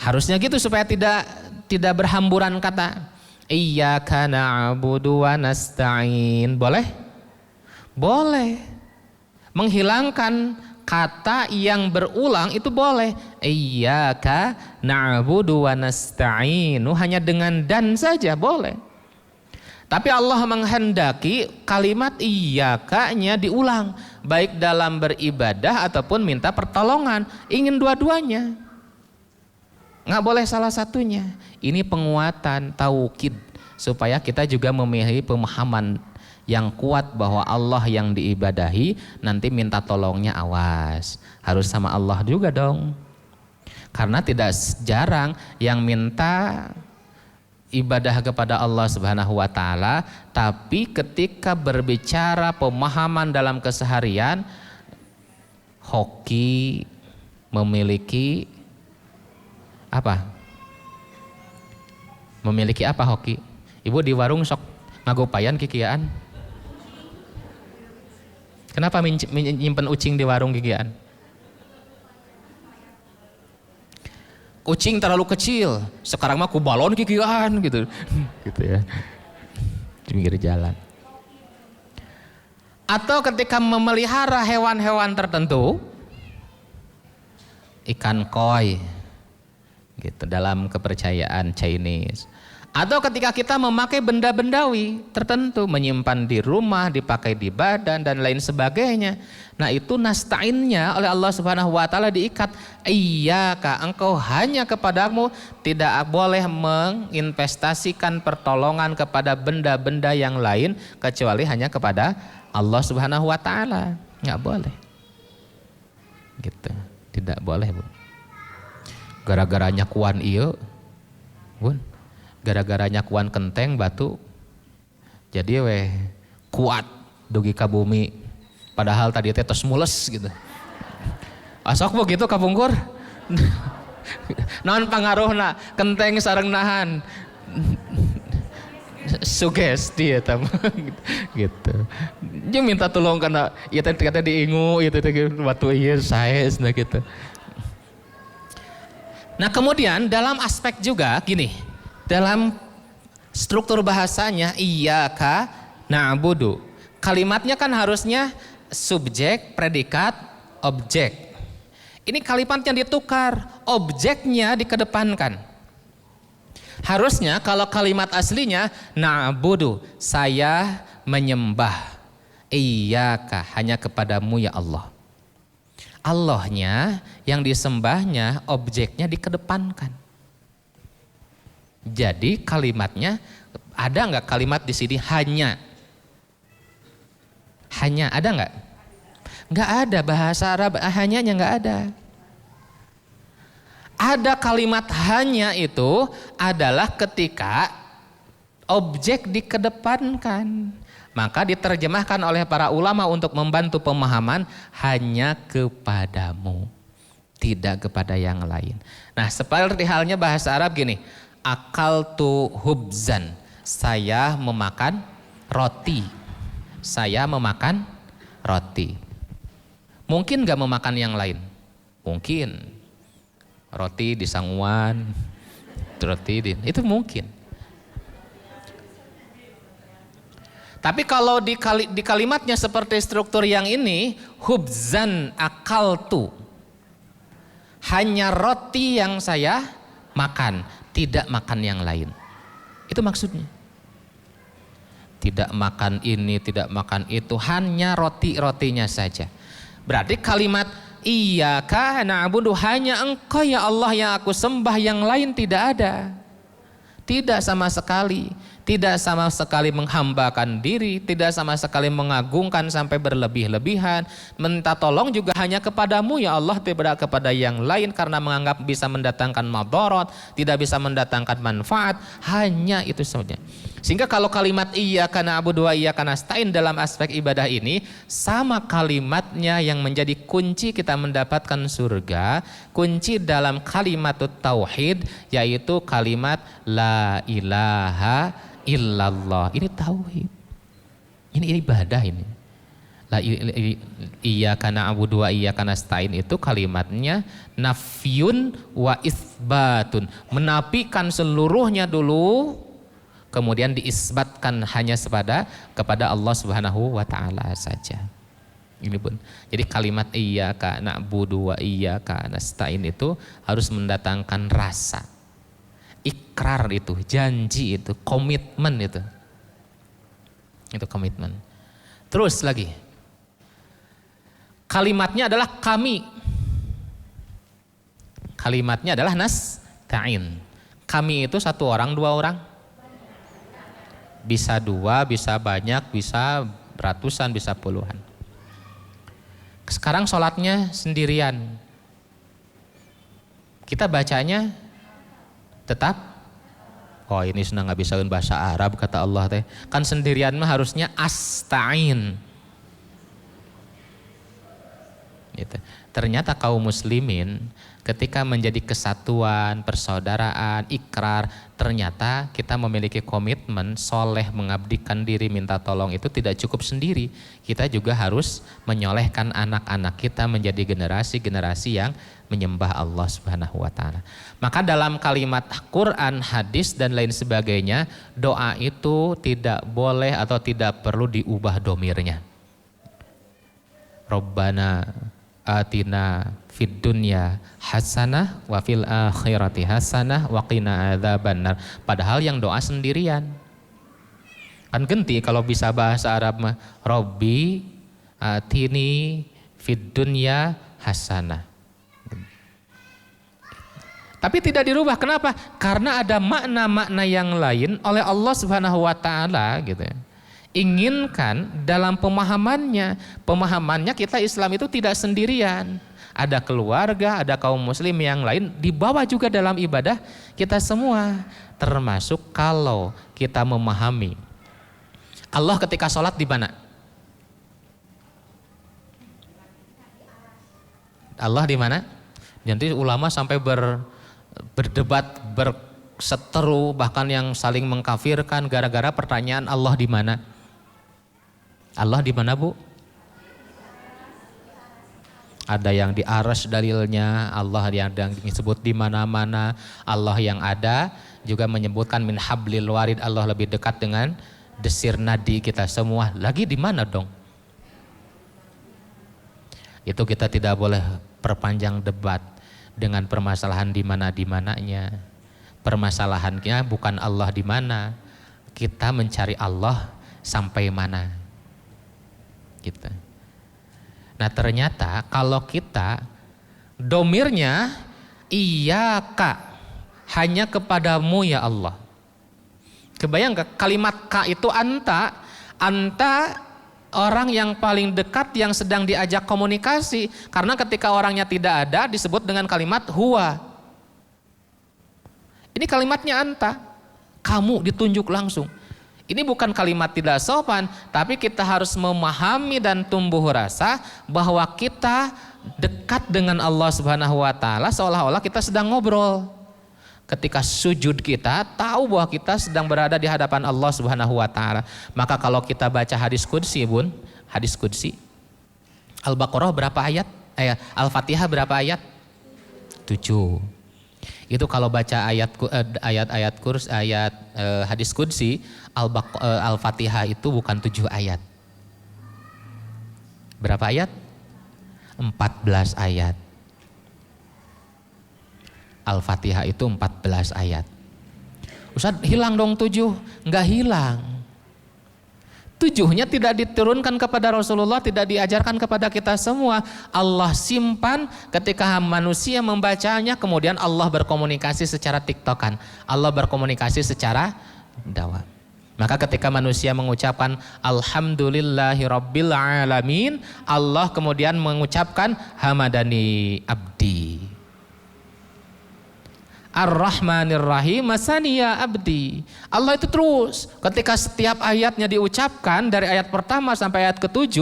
Harusnya gitu supaya tidak berhamburan kata. Iyyaka na'budu wa nasta'in. Boleh? Boleh. Menghilangkan kata yang berulang itu boleh. Iyyaka na'budu wa nasta'inu, hanya dengan dan saja boleh. Tapi Allah menghendaki kalimat iyyaka-nya diulang, baik dalam beribadah ataupun minta pertolongan. Ingin dua-duanya, nggak boleh salah satunya. Ini penguatan taukid supaya kita juga memiliki pemahaman yang kuat bahwa Allah yang diibadahi, nanti minta tolongnya awas, harus sama Allah juga dong. Karena tidak jarang yang minta ibadah kepada Allah Subhanahu wa taala, tapi ketika berbicara pemahaman dalam keseharian, hoki memiliki apa? Memiliki apa hoki? Ibu di warung sok ngagopayan kikiaan. Kenapa menyimpan ucing di warung gigian? Kucing terlalu kecil, sekarang mah ku balon gigian gitu. Gitu ya. Di pinggir jalan. Atau ketika memelihara hewan-hewan tertentu, ikan koi, gitu dalam kepercayaan Chinese. Atau ketika kita memakai benda bendawi tertentu, menyimpan di rumah, dipakai di badan dan lain sebagainya. Nah itu nasta'innya oleh Allah Subhanahu wa taala diikat. Iyyaka, engkau hanya kepadamu, tidak boleh menginvestasikan pertolongan kepada benda-benda yang lain kecuali hanya kepada Allah Subhanahu wa taala. Enggak boleh. Gitu. Tidak boleh, Bu. Gara-gara nyakuan ieu, Bun. Gara-gara nyakuan kenteng batu jadi weh kuat dugi ka bumi padahal tadi teh tos mules gitu. Asok begitu kapungkur. Naon pangaruhna kenteng sareng nahan sugesti eta gitu. Dia minta tolong karena ieu teh kata diingu ieu teh batu ieu saesna gitu. Nah, kemudian dalam aspek juga gini, dalam struktur bahasanya iyyaka na'budu. Kalimatnya kan harusnya subjek, predikat, objek. Ini kalimatnya ditukar, objeknya dikedepankan. Harusnya kalau kalimat aslinya na'budu, saya menyembah. Iyyaka, hanya kepadamu ya Allah. Allahnya yang disembahnya, objeknya dikedepankan. Jadi kalimatnya ada nggak kalimat di sini hanya? Hanya ada nggak? Nggak ada, bahasa Arab hanyanya nggak ada. Ada kalimat hanya itu adalah ketika objek dikedepankan. Maka diterjemahkan oleh para ulama untuk membantu pemahaman hanya kepadamu, tidak kepada yang lain. Nah, seperti halnya bahasa Arab gini. Akaltu hubzan, saya memakan roti. Saya memakan roti. Mungkin gak memakan yang lain? Mungkin. Roti di sanguan, itu mungkin. Tapi kalau di kalimatnya seperti struktur yang ini, hubzan akaltu, hanya roti yang saya makan, tidak makan yang lain. Itu maksudnya. Tidak makan ini, tidak makan itu, hanya roti-rotinya saja. Berarti kalimat iyyaka na'budu, hanya engkau ya Allah yang aku sembah, yang lain tidak ada. Tidak sama sekali. Tidak sama sekali menghambakan diri, tidak sama sekali mengagungkan sampai berlebih-lebihan. Minta tolong juga hanya kepadamu ya Allah, tidak kepada yang lain karena menganggap bisa mendatangkan madarat, tidak bisa mendatangkan manfaat, hanya itu saja. Sehingga kalau kalimat iyyaka na'budu wa iyyaka nasta'in dalam aspek ibadah ini sama kalimatnya yang menjadi kunci kita mendapatkan surga, kunci dalam kalimat tauhid yaitu kalimat la ilaha illallah. Ini tauhid. Ini ibadah ini. La iyyaka na'budu wa iyyaka nasta'in itu kalimatnya nafyun wa itsbatun. Menafikan seluruhnya dulu, kemudian diisbatkan hanya kepada Allah Subhanahu wa taala saja. Ini pun. Jadi kalimat iyyaka na'budu wa iyyaka nasta'in itu harus mendatangkan rasa. Ikrar itu, janji itu, komitmen itu. Itu komitmen. Terus lagi. Kalimatnya adalah kami. Kalimatnya adalah nasta'in. Kami itu satu orang, dua orang? Bisa dua, bisa banyak, bisa ratusan, bisa puluhan. Sekarang sholatnya sendirian. Kita bacanya tetap, oh ini sudah nggak bisa bahasa Arab kata Allah teh. Kan sendirian mah harusnya asta'in. Gitu. Ternyata kaum muslimin ketika menjadi kesatuan, persaudaraan, ikrar, ternyata kita memiliki komitmen soleh mengabdikan diri minta tolong itu tidak cukup sendiri. Kita juga harus menyolehkan anak-anak kita menjadi generasi-generasi yang menyembah Allah Subhanahu wa taala. Maka dalam kalimat Quran, hadis dan lain sebagainya, doa itu tidak boleh atau tidak perlu diubah domirnya. Rabbana atina fid dunya hasanah wa fil akhirati hasanah wa qina adzabannar. Padahal yang doa sendirian. Kan genti kalau bisa bahasa Arab mah Robbi atini fid dunya hasanah. Tapi tidak dirubah. Kenapa? Karena ada makna-makna yang lain oleh Allah Subhanahu wa taala gitu. Inginkan dalam pemahamannya kita Islam itu tidak sendirian. Ada keluarga, ada kaum muslim yang lain dibawa juga dalam ibadah kita semua. Termasuk kalau kita memahami Allah ketika sholat di mana? Allah di mana? Nanti ulama sampai berdebat, berseteru, bahkan yang saling mengkafirkan gara-gara pertanyaan Allah di mana? Allah di mana, Bu? Ada yang di arsy dalilnya, Allah yang disebut di mana-mana, Allah yang ada juga menyebutkan min hablil warid, Allah lebih dekat dengan desir nadi kita semua. Lagi di mana dong? Itu kita tidak boleh perpanjang debat dengan permasalahan di mana-mananya. Permasalahannya bukan Allah di mana, kita mencari Allah sampai mana. Gitu. Nah ternyata kalau kita domirnya iyyaka, hanya kepadamu ya Allah. Kebayang gak kalimat ka itu anta orang yang paling dekat yang sedang diajak komunikasi. Karena ketika orangnya tidak ada disebut dengan kalimat huwa. Ini kalimatnya anta, kamu ditunjuk langsung. Ini bukan kalimat tidak sopan, tapi kita harus memahami dan tumbuh rasa bahwa kita dekat dengan Allah Subhanahu wa taala seolah-olah kita sedang ngobrol. Ketika sujud kita tahu bahwa kita sedang berada di hadapan Allah Subhanahu wa taala. Maka kalau kita baca hadis qudsi, Bun, hadis qudsi. Al-Baqarah berapa ayat? Al-Fatihah berapa ayat? 7. Itu kalau baca ayat hadis qudsi, Al-Fatihah itu bukan 7 ayat. Berapa ayat? 14 ayat. Al-Fatihah itu 14 ayat. Ustaz, hilang dong 7? Enggak hilang. 7-nya tidak diturunkan kepada Rasulullah, tidak diajarkan kepada kita semua. Allah simpan ketika manusia membacanya, kemudian Allah berkomunikasi secara tiktokan. Allah berkomunikasi secara dakwah. Maka ketika manusia mengucapkan Alhamdulillahirabbil alamin, Allah kemudian mengucapkan hamadani abdi. Ar-Rahmanir-Rahim masaniya abdi. Allah itu terus ketika setiap ayatnya diucapkan dari ayat pertama sampai ayat ke-7,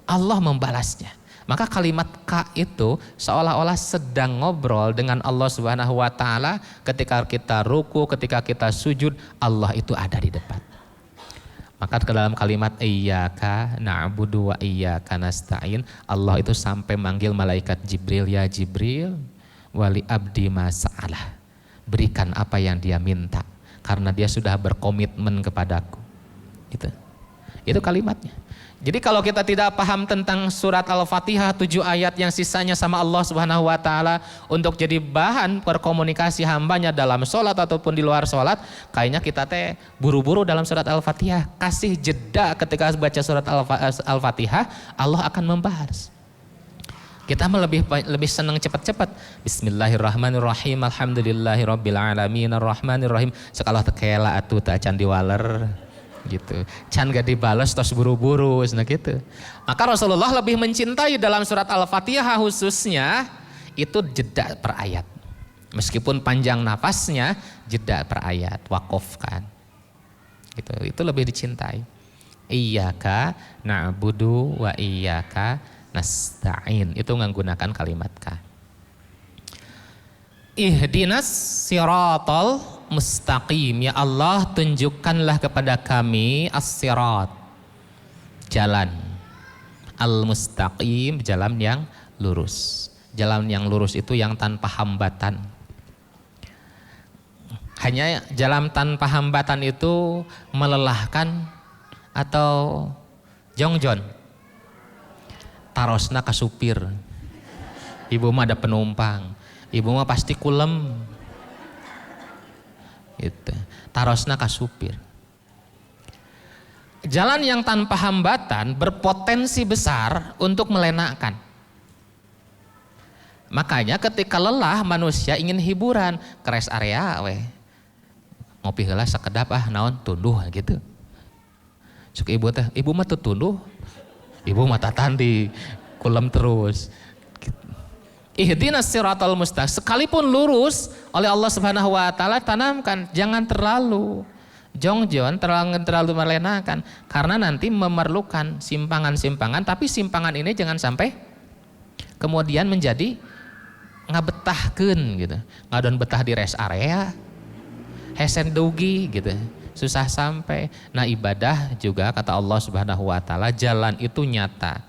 Allah membalasnya. Maka kalimat ka itu seolah-olah sedang ngobrol dengan Allah Subhanahu wa taala. Ketika kita ruku, ketika kita sujud, Allah itu ada di depan. Maka ke dalam kalimat iyyaka na'budu wa iyyaka nasta'in, Allah itu sampai manggil malaikat Jibril, ya Jibril, wali abdi masa'alah. Berikan apa yang dia minta karena dia sudah berkomitmen kepadaku. Itu kalimatnya. Jadi kalau kita tidak paham tentang surat Al-Fatihah 7 ayat yang sisanya sama Allah Subhanahu wa taala untuk jadi bahan perkomunikasi hambanya dalam sholat ataupun di luar sholat, kayaknya kita buru-buru dalam surat Al-Fatihah. Kasih jeda ketika baca surat Al-Fatihah, Allah akan membahas. Kita lebih senang cepat-cepat. Bismillahirrahmanirrahim. Alhamdulillahirabbil alamin arrahmanirrahim. Sekalah tekela atuh teu can diwaler gitu. Can gak dibalas tos buru-buru nah gitu. Maka Rasulullah lebih mencintai dalam surat Al-Fatihah khususnya itu jeda per ayat. Meskipun panjang nafasnya, jeda per ayat, wakofkan. Gitu. Itu lebih dicintai. Iyyaka na'budu wa iyyaka nasta'in, itu menggunakan kalimat ka. Ihdinas siratal mustaqim, ya Allah tunjukkanlah kepada kami as-sirat, jalan al-mustaqim, jalan yang lurus. Jalan yang lurus itu yang tanpa hambatan. Hanya jalan tanpa hambatan itu melelahkan atau jongjon. Tarosna ka supir Ibu mah ada penumpang. Ibu mah pasti kulem. Gitu. Tarosna ka supir. Jalan yang tanpa hambatan berpotensi besar untuk melenakan. Makanya ketika lelah manusia ingin hiburan, ke rest area we. Ngopi heula sakedap naon tunduh gitu. Cuk ibu teh, ibu mah teu tunduh. Ibu mah tatan di kulem terus. Ihdinas siratal mustaqim, sekalipun lurus oleh Allah Subhanahu wa taala tanamkan, jangan terlalu jongjon, terlalu melenakan, karena nanti memerlukan simpangan-simpangan, tapi simpangan ini jangan sampai kemudian menjadi ngabetahkeun gitu. Ngadon betah di rest area, hesen dugi gitu, susah sampai. Nah, ibadah juga kata Allah Subhanahu wa taala, jalan itu nyata.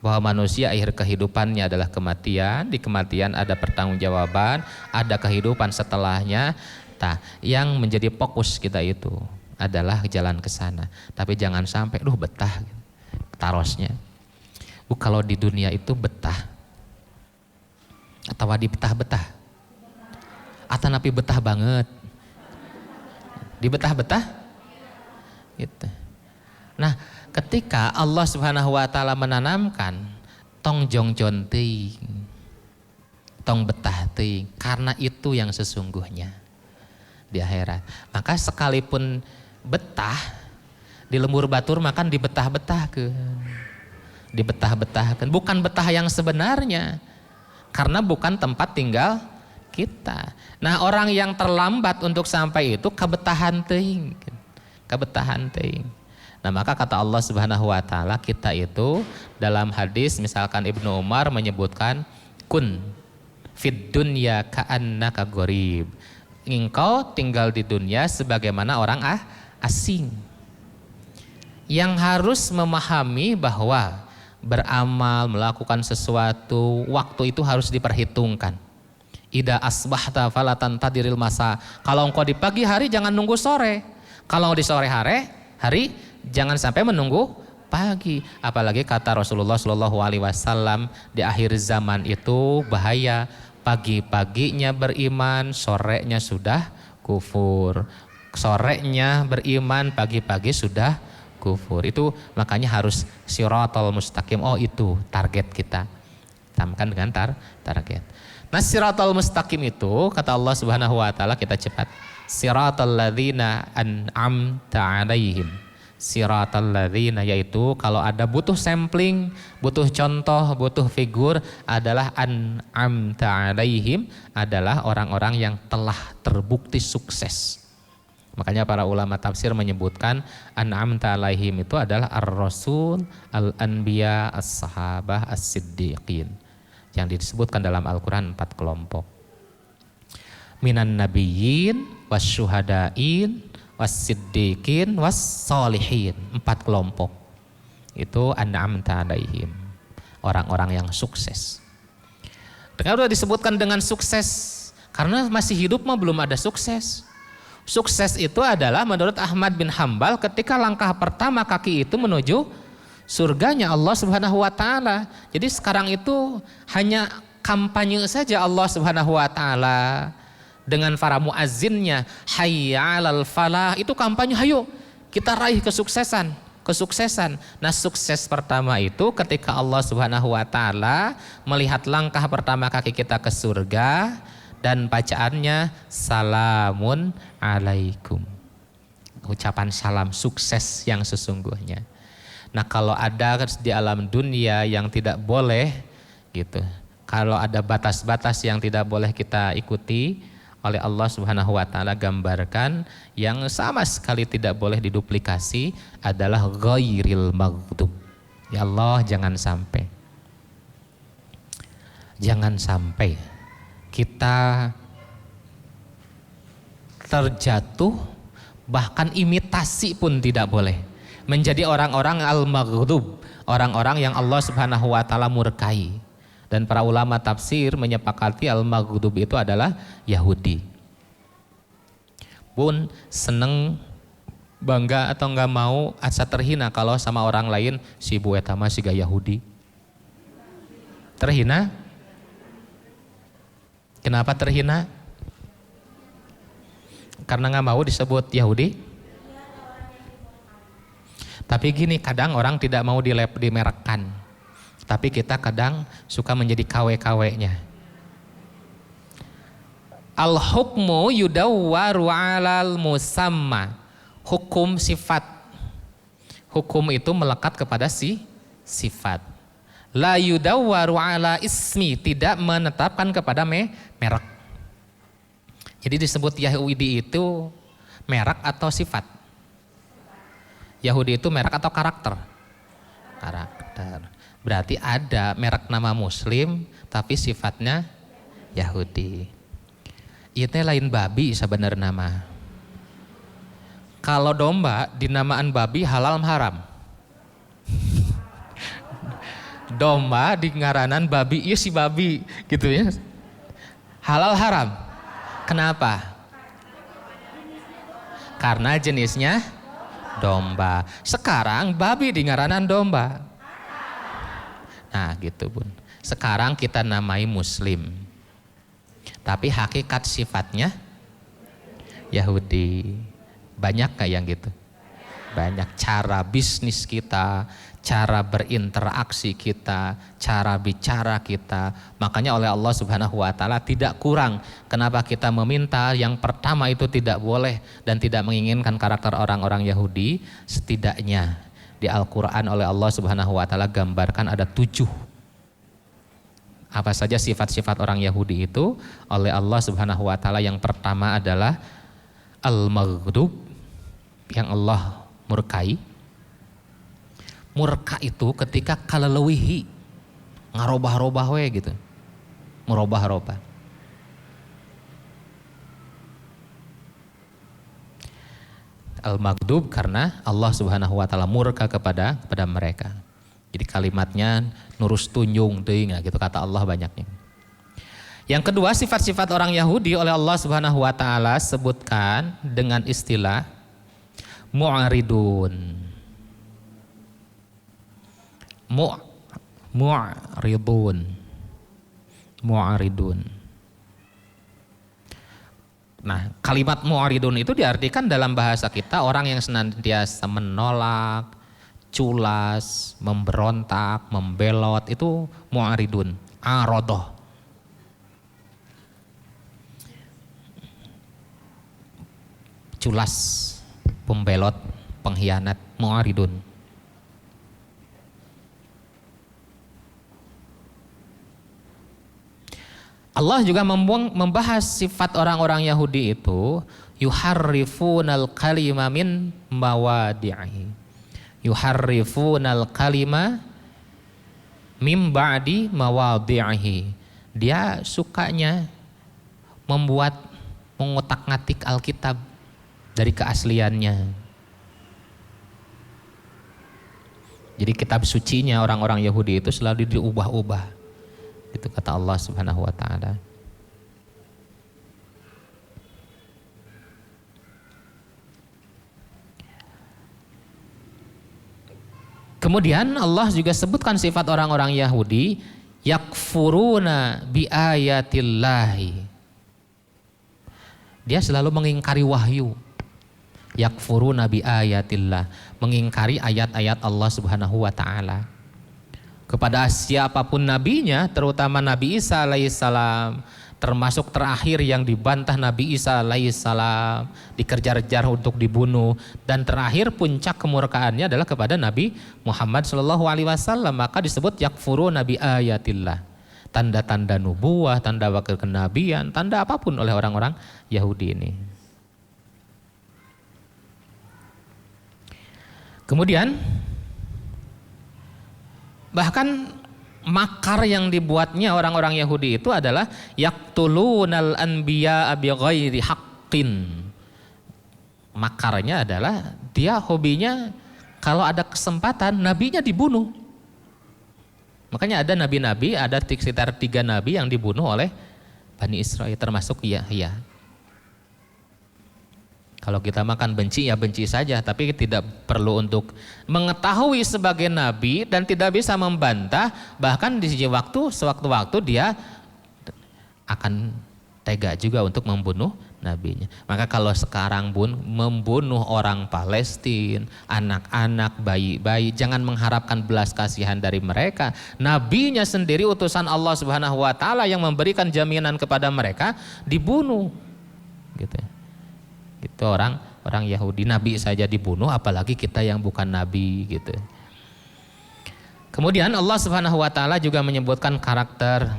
Bahwa manusia akhir kehidupannya adalah kematian, di kematian ada pertanggungjawaban, ada kehidupan setelahnya. Yang menjadi fokus kita itu adalah jalan ke sana. Tapi jangan sampai betah tarosnya. Kalau di dunia itu betah atau di betah-betah. Atau napi betah banget. Di betah-betah gitu. Nah, ketika Allah Subhanahu wa taala menanamkan tong jongjon teuing, tong betah teuing, karena itu yang sesungguhnya di akhirat. Maka sekalipun betah di lembur batur makan dibetah-betahkeun. Dibetah-betahkeun, bukan betah yang sebenarnya. Karena bukan tempat tinggal kita. Nah, orang yang terlambat untuk sampai itu kebetahan teuing. Kebetahan teuing. Nah, maka kata Allah Subhanahu wa taala, kita itu dalam hadis misalkan Ibnu Umar menyebutkan kun fid dunya ka'annaka gharib. Engkau tinggal di dunia sebagaimana orang asing. Yang harus memahami bahwa beramal, melakukan sesuatu, waktu itu harus diperhitungkan. Ida asbahta falatan tadiril masa. Kalau engkau di pagi hari jangan nunggu sore. Kalau di sore hari jangan sampai menunggu pagi. Apalagi kata Rasulullah SAW, di akhir zaman itu bahaya. Pagi-paginya beriman, sorenya sudah kufur. Sorenya beriman, pagi-pagi sudah kufur. Itu makanya harus siratal mustaqim. Oh, itu target kita. Samakan dengan target. Nah, siratal mustaqim itu kata Allah Subhanahu wa taala, kita cepat. Siratal ladzina an'amta 'alaihim. Siratal ladzina, yaitu kalau ada butuh sampling, butuh contoh, butuh figur, adalah an'amta 'alaihim, adalah orang-orang yang telah terbukti sukses. Makanya para ulama tafsir menyebutkan an'amta 'alaihim itu adalah ar-rasul, al-anbiya, as-sahabah, as-siddiqin. Yang disebutkan dalam Al-Quran 4 kelompok. Minan nabiyyin wasyuhadain was-siddiqin was-solihin. 4 kelompok. Itu an'amta 'alaihim. Orang-orang yang sukses. Dengan sudah disebutkan dengan sukses, karena masih hidup mah belum ada sukses. Sukses itu adalah menurut Ahmad bin Hambal ketika langkah pertama kaki itu menuju surganya Allah Subhanahu wa taala. Jadi sekarang itu hanya kampanye saja Allah Subhanahu wa taala dengan para muazzinnya, hayya 'alal falah, itu kampanye, hayo kita raih kesuksesan. Nah, sukses pertama itu ketika Allah Subhanahu wa taala melihat langkah pertama kaki kita ke surga dan bacaannya salamun alaikum. Ucapan salam, sukses yang sesungguhnya. Nah, kalau ada di alam dunia yang tidak boleh gitu, kalau ada batas-batas yang tidak boleh kita ikuti oleh Allah Subhanahu wa taala, gambarkan yang sama sekali tidak boleh diduplikasi adalah ghairil maghdub. Ya Allah, jangan sampai kita terjatuh, bahkan imitasi pun tidak boleh, menjadi orang-orang al-maghdub, orang-orang yang Allah Subhanahu wa taala murkai. Dan para ulama tafsir menyepakati al-maghdub itu adalah Yahudi. Pun seneng, bangga atau enggak mau, asa terhina kalau sama orang lain si bu eta mah siga Yahudi. Terhina? Kenapa terhina? Karena nggak mau disebut Yahudi. Tapi gini, kadang orang tidak mau dimerekkan. Tapi kita kadang suka menjadi KW-KW-nya. Al-hukmu yudawwaru 'alal musamma. Hukum sifat. Hukum itu melekat kepada sifat. La yudawwaru 'ala ismi, tidak menetapkan kepada merek. Jadi disebut Yahudi itu merek atau sifat? Yahudi itu merek atau karakter? Karakter. Berarti ada merek nama Muslim tapi sifatnya Yahudi. Itu lain babi sebenarnya nama. Kalau domba dinamaan babi halal haram. Domba di ngaranan babi, iya si babi gitu ya. Halal haram. Kenapa? Karena jenisnya domba. Sekarang babi di ngaranan domba. Nah gitu Bun. Sekarang kita namai Muslim. Tapi hakikat sifatnya Yahudi. Banyak gak yang gitu? Banyak. Cara bisnis kita, cara berinteraksi kita, cara bicara kita. Makanya oleh Allah Subhanahu wa taala tidak kurang. Kenapa kita meminta yang pertama itu tidak boleh dan tidak menginginkan karakter orang-orang Yahudi? Setidaknya di Al-Qur'an oleh Allah Subhanahu wa taala gambarkan ada 7. Apa saja sifat-sifat orang Yahudi itu oleh Allah Subhanahu wa taala. Yang pertama adalah al-maghdub, yang Allah murkai. Murka itu ketika kalelewihi, ngarobah-robah we gitu. Merobah-robah. Al-maghdub karena Allah Subhanahu wa taala murka kepada mereka. Jadi kalimatnya nurus tunjung deui gitu kata Allah banyaknya. Yang kedua, sifat-sifat orang Yahudi oleh Allah Subhanahu wa taala sebutkan dengan istilah mu'ridun. Mu'ridun. Nah, kalimat mu'ridun itu diartikan dalam bahasa kita orang yang senantiasa menolak, culas, memberontak, membelot, itu mu'aridun, arodoh. Culas, pembelot, pengkhianat, mu'aridun. Allah juga membahas sifat orang-orang Yahudi itu, yuharrifunal kalima min mawadi'i. Yuharrifunal kalima mim ba'di mawadhi'ihi. Dia sukanya mengotak-ngatik Alkitab dari keasliannya. Jadi kitab sucinya orang-orang Yahudi itu selalu diubah-ubah. Itu kata Allah Subhanahu wa taala. Kemudian Allah juga sebutkan sifat orang-orang Yahudi, yakfuruna bi ayatillahi. Dia selalu mengingkari wahyu. Yakfuruna bi ayatillah, mengingkari ayat-ayat Allah Subhanahu wa taala. Kepada siapapun nabinya, terutama Nabi Isa alaihissalam, termasuk terakhir yang dibantah Nabi Isa alaihissalam, dikejar-kejar untuk dibunuh, dan terakhir puncak kemurkaannya adalah kepada Nabi Muhammad SAW. Maka disebut yakfuruna bi ayatillah, tanda-tanda nubuah, tanda wakil kenabian, tanda apapun oleh orang-orang Yahudi ini. Kemudian bahkan makar yang dibuatnya orang-orang Yahudi itu adalah yaqtulunal anbiya bighairi haqqin. Makarnya adalah dia hobinya kalau ada kesempatan nabinya dibunuh. Makanya ada nabi-nabi, ada sekitar 3 nabi yang dibunuh oleh Bani Israel, termasuk Yahya. Kalau kita makan benci ya benci saja, tapi tidak perlu untuk mengetahui sebagai nabi dan tidak bisa membantah. Bahkan di sewaktu-waktu dia akan tega juga untuk membunuh nabinya. Maka kalau sekarang Bun membunuh orang Palestina, anak-anak, bayi-bayi, jangan mengharapkan belas kasihan dari mereka. Nabinya sendiri utusan Allah Subhanahu wa taala yang memberikan jaminan kepada mereka dibunuh. Gitu. Itu orang Yahudi, nabi saja dibunuh, apalagi kita yang bukan nabi gitu. Kemudian Allah Subhanahu wa taala juga menyebutkan karakter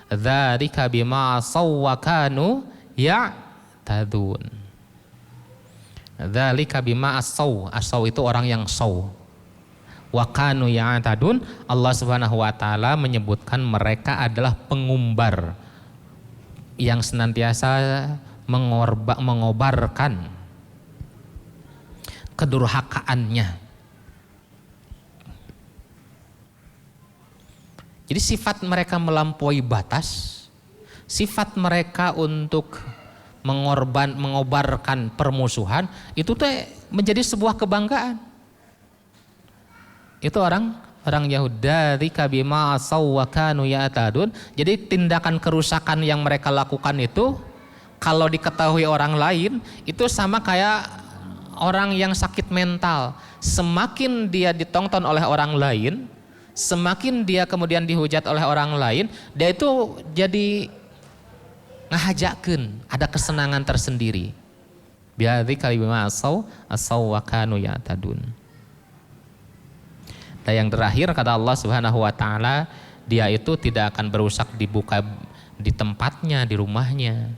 dzalika bima sawwakanu ya'tadun. Dzalika bima asaw itu orang yang saw. Wa kanu ya'tadun, Allah Subhanahu wa taala menyebutkan mereka adalah pengumbar yang senantiasa mengobarkan kedurhakaannya. Jadi sifat mereka melampaui batas, sifat mereka untuk mengobarkan permusuhan, itu tuh menjadi sebuah kebanggaan. Itu orang Yahudi kabima sawwakanu ya'tadun. Jadi tindakan kerusakan yang mereka lakukan itu kalau diketahui orang lain itu sama kayak orang yang sakit mental. Semakin dia ditonton oleh orang lain, semakin dia kemudian dihujat oleh orang lain, dia itu jadi ngahajakeun, ada kesenangan tersendiri. Biadzi kalimah asaw wa kanu ya'tadun. Dan yang terakhir kata Allah Subhanahu wa taala, dia itu tidak akan berusak di tempatnya, di rumahnya.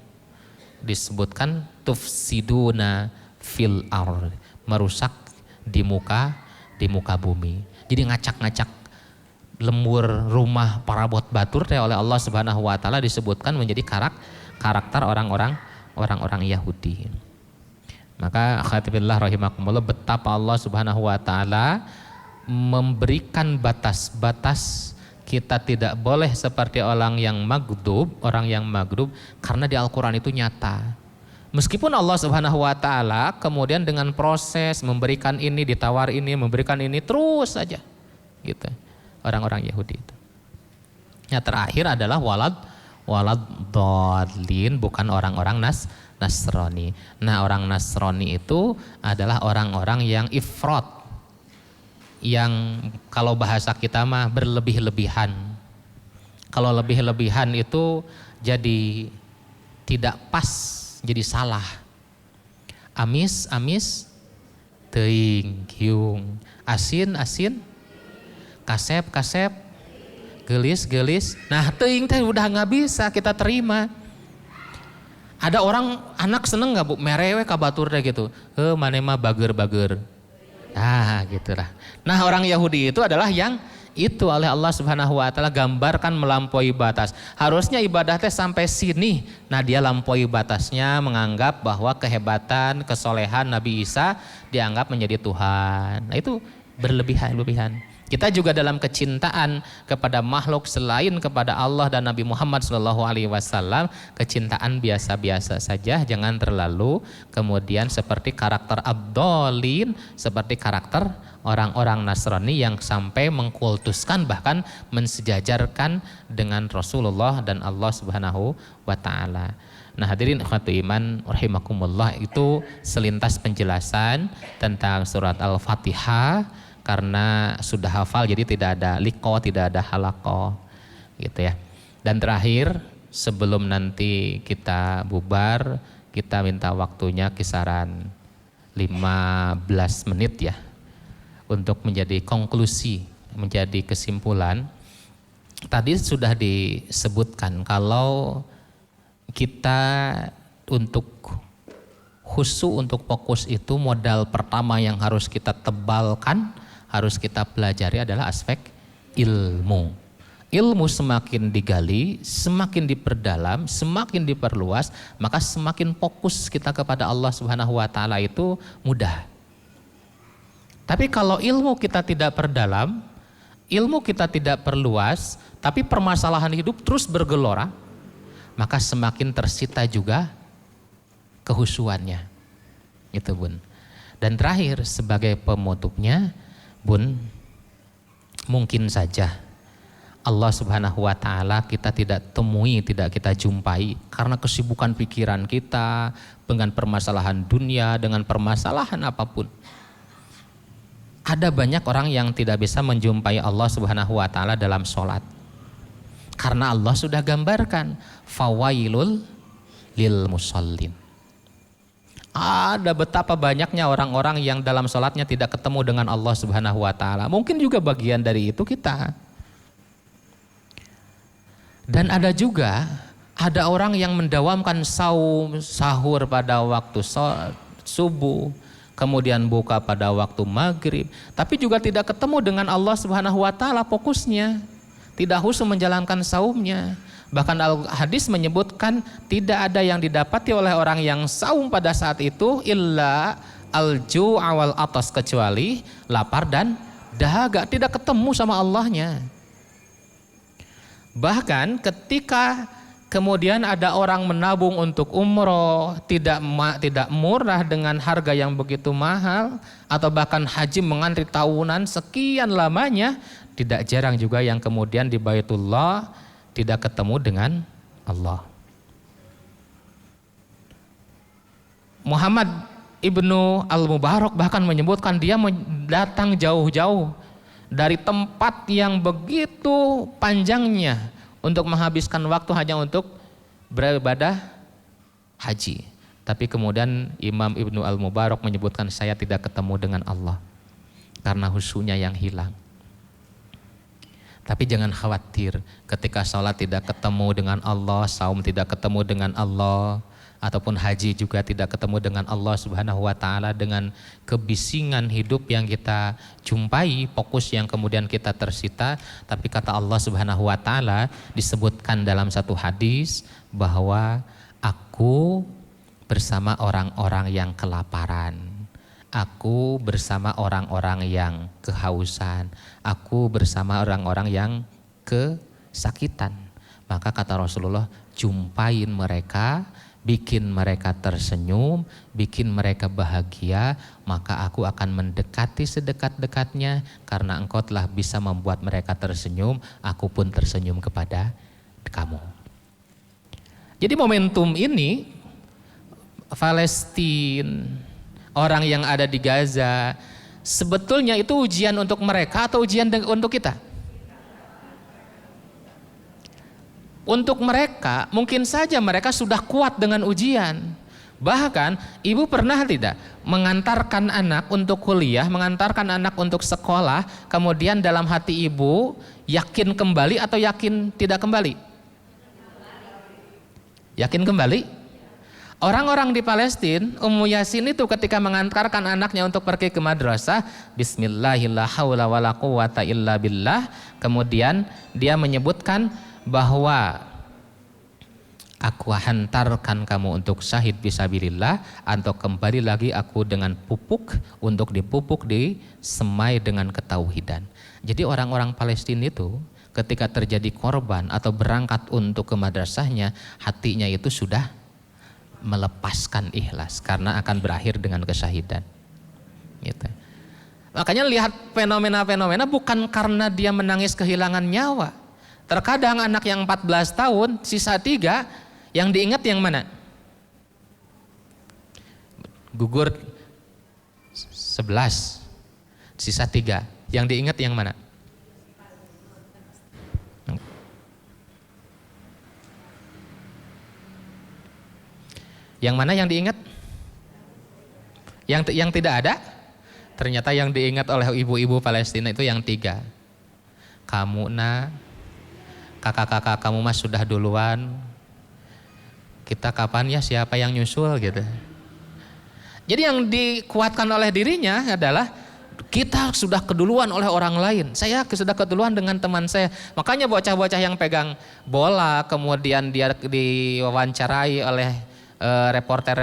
Disebutkan tufsiduna fil ard, merusak di muka bumi. Jadi ngacak-ngacak lembur rumah parabot batur teh oleh Allah Subhanahu wa taala disebutkan menjadi karakter orang-orang Yahudi. Maka khatibillah rahimakumullah, betapa Allah Subhanahu wa taala memberikan batas-batas. Kita tidak boleh seperti orang yang maghdub karena di Al-Qur'an itu nyata. Meskipun Allah Subhanahu wa taala kemudian dengan proses memberikan ini, ditawar ini, memberikan ini terus saja. Gitu. Orang-orang Yahudi itu. Yang terakhir adalah walad dhalin, bukan orang-orang Nasrani. Nah, orang Nasrani itu adalah orang-orang yang ifrat, yang kalau bahasa kita mah berlebih-lebihan. Kalau lebih-lebihan itu jadi tidak pas, jadi salah. Amis teuing hiung, asin kasep gelis. Nah teuing teh udah nggak bisa kita terima. Ada orang anak seneng nggak Bu merewe ka batur teh gitu, mane mah bager. Nah gitulah. Nah orang Yahudi itu adalah yang itu oleh Allah Subhanahu wa taala gambarkan melampaui batas. Harusnya ibadah teh sampai sini. Nah dia lampaui batasnya, menganggap bahwa kehebatan, kesolehan Nabi Isa dianggap menjadi Tuhan. Nah itu berlebihan. Kita juga dalam kecintaan kepada makhluk selain kepada Allah dan Nabi Muhammad SAW, kecintaan biasa-biasa saja, jangan terlalu kemudian seperti karakter Abdolin, seperti karakter orang-orang Nasrani yang sampai mengkultuskan bahkan mensejajarkan dengan Rasulullah dan Allah Subhanahu wa taala. Nah hadirin ikhwatul iman rahimakumullah, itu selintas penjelasan tentang surat Al-Fatihah. Karena sudah hafal jadi tidak ada liqo, tidak ada halaqo gitu ya. Dan terakhir sebelum nanti kita bubar, kita minta waktunya kisaran 15 menit ya untuk menjadi konklusi, menjadi kesimpulan. Tadi sudah disebutkan kalau kita untuk khusyuk, untuk fokus itu modal pertama yang harus kita tebalkan, harus kita pelajari adalah aspek ilmu. Ilmu semakin digali, semakin diperdalam, semakin diperluas, maka semakin fokus kita kepada Allah Subhanahu wa taala itu mudah. Tapi kalau ilmu kita tidak perdalam, ilmu kita tidak perluas, tapi permasalahan hidup terus bergelora, maka semakin tersita juga kehusuannya. Itu Bun. Dan terakhir sebagai penutupnya, Bun, mungkin saja Allah Subhanahu wa taala kita tidak temui, tidak kita jumpai karena kesibukan pikiran kita dengan permasalahan dunia, dengan permasalahan apapun. Ada banyak orang yang tidak bisa menjumpai Allah Subhanahu wa taala dalam sholat. Karena Allah sudah gambarkan fawailul lil musallin. Ada betapa banyaknya orang-orang yang dalam sholatnya tidak ketemu dengan Allah Subhanahu wa taala. Mungkin juga bagian dari itu kita. Dan ada juga ada orang yang mendawamkan saum sahur pada waktu subuh, kemudian buka pada waktu maghrib, tapi juga tidak ketemu dengan Allah Subhanahu wa taala fokusnya. Tidak khusyuk menjalankan saumnya. Bahkan hadis menyebutkan tidak ada yang didapati oleh orang yang saum pada saat itu illa al-ju' wal atas, kecuali lapar dan dahaga, tidak ketemu sama Allahnya. Bahkan ketika kemudian ada orang menabung untuk umroh, tidak murah dengan harga yang begitu mahal, atau bahkan haji mengantri tahunan sekian lamanya, tidak jarang juga yang kemudian di Baitullah tidak ketemu dengan Allah. Muhammad ibnu al-Mubarak bahkan menyebutkan dia datang jauh-jauh dari tempat yang begitu panjangnya untuk menghabiskan waktu hanya untuk beribadah haji. Tapi kemudian Imam Ibnu Al-Mubarak menyebutkan saya tidak ketemu dengan Allah karena khusyuknya yang hilang. Tapi jangan khawatir ketika sholat tidak ketemu dengan Allah, saum tidak ketemu dengan Allah, ataupun haji juga tidak ketemu dengan Allah Subhanahu wa taala, dengan kebisingan hidup yang kita jumpai, fokus yang kemudian kita tersita. Tapi kata Allah Subhanahu wa taala disebutkan dalam satu hadis bahwa aku bersama orang-orang yang kelaparan. Aku bersama orang-orang yang kehausan. Aku bersama orang-orang yang kesakitan. Maka kata Rasulullah, jumpain mereka, bikin mereka tersenyum, bikin mereka bahagia, maka aku akan mendekati sedekat-dekatnya, karena engkau telah bisa membuat mereka tersenyum, aku pun tersenyum kepada kamu. Jadi momentum ini, Palestina, orang yang ada di Gaza, sebetulnya itu ujian untuk mereka atau ujian untuk kita? Untuk mereka, mungkin saja mereka sudah kuat dengan ujian. Bahkan ibu pernah tidak mengantarkan anak untuk kuliah, mengantarkan anak untuk sekolah, kemudian dalam hati ibu yakin kembali atau yakin tidak kembali? Yakin kembali? Orang-orang di Palestina, Ummu Yasin itu ketika mengantarkan anaknya untuk pergi ke madrasah, Bismillahirrahmanirrahim, kemudian dia menyebutkan bahwa aku hantarkan kamu untuk syahid fisabilillah, atau kembali lagi aku dengan pupuk, untuk dipupuk di semai dengan ketauhidan. Jadi orang-orang Palestina itu ketika terjadi korban atau berangkat untuk ke madrasahnya, hatinya itu sudah melepaskan ikhlas karena akan berakhir dengan kesyahidan. Gitu. Makanya lihat fenomena-fenomena bukan karena dia menangis kehilangan nyawa. Terkadang anak yang 14 tahun, sisa 3, yang diingat yang mana? Gugur 11, sisa 3, yang diingat yang mana? Yang mana yang diingat? Yang tidak ada? Ternyata yang diingat oleh ibu-ibu Palestina itu yang 3. Kamu kakak-kakak kamu mas sudah duluan. Kita kapan ya, siapa yang nyusul gitu. Jadi yang dikuatkan oleh dirinya adalah kita sudah keduluan oleh orang lain. Saya sudah keduluan dengan teman saya. Makanya bocah-bocah yang pegang bola kemudian dia diwawancarai oleh reporter,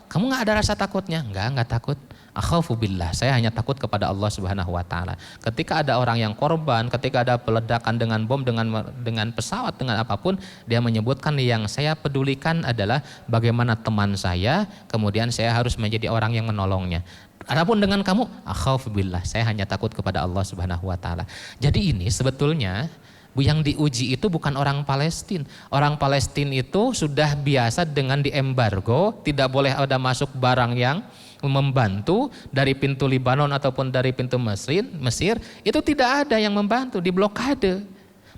kamu nggak ada rasa takutnya? Nggak takut. Akhafu billah, saya hanya takut kepada Allah Subhanahu wa taala. Ketika ada orang yang korban, ketika ada peledakan dengan bom, dengan pesawat, dengan apapun, dia menyebutkan yang saya pedulikan adalah bagaimana teman saya, kemudian saya harus menjadi orang yang menolongnya. Adapun dengan kamu, akhafu billah, saya hanya takut kepada Allah Subhanahu wa taala. Jadi ini sebetulnya Yang diuji itu bukan orang Palestina. Orang Palestina itu sudah biasa dengan diembargo, tidak boleh ada masuk barang yang membantu dari pintu Libanon ataupun dari pintu Mesir, itu tidak ada yang membantu, diblokade.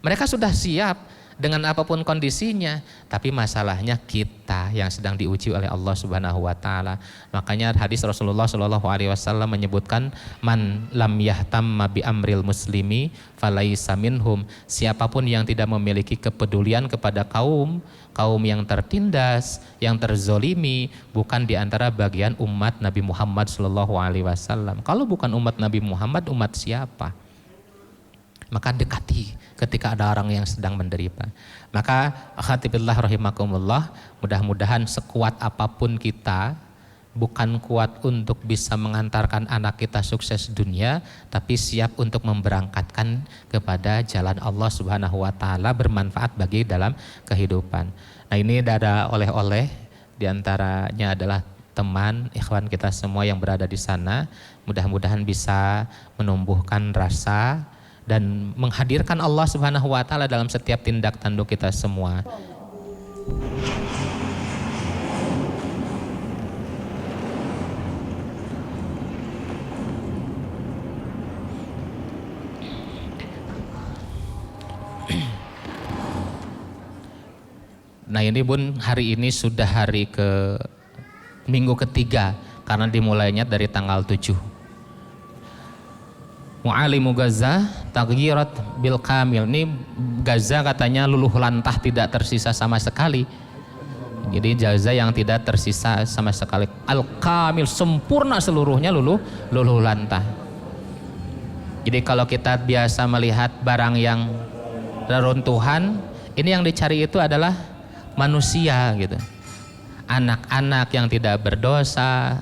Mereka sudah siap dengan apapun kondisinya, tapi masalahnya kita yang sedang diuji oleh Allah Subhanahu wa taala. Makanya hadis Rasulullah Shallallahu alaihi wasallam menyebutkan, man lam yahtamma bi amril muslimi falaisa minhum. Siapapun yang tidak memiliki kepedulian kepada kaum yang tertindas, yang terzolimi, bukan di antara bagian umat Nabi Muhammad Shallallahu alaihi wasallam. Kalau bukan umat Nabi Muhammad, umat siapa? Maka dekati ketika ada orang yang sedang menderita. Maka khatibillah rahimakumullah, mudah-mudahan sekuat apapun kita, bukan kuat untuk bisa mengantarkan anak kita sukses dunia, tapi siap untuk memberangkatkan kepada jalan Allah Subhanahu wa taala, bermanfaat bagi dalam kehidupan. Nah, ini ada oleh-oleh, diantaranya adalah teman ikhwan kita semua yang berada di sana. Mudah-mudahan bisa menumbuhkan rasa dan menghadirkan Allah Subhanahu wa taala dalam setiap tindak tanduk kita semua. Nah, ini Bun, hari ini sudah hari ke minggu ketiga karena dimulainya dari tanggal 7. Mu'alimu Gaza taghyirat bil kamil. Ini Gaza katanya luluh lantah, tidak tersisa sama sekali. Jadi Gaza yang tidak tersisa sama sekali. Al kamil, sempurna seluruhnya, luluh lantah. Jadi kalau kita biasa melihat barang yang reruntuhan, ini yang dicari itu adalah manusia gitu. Anak-anak yang tidak berdosa,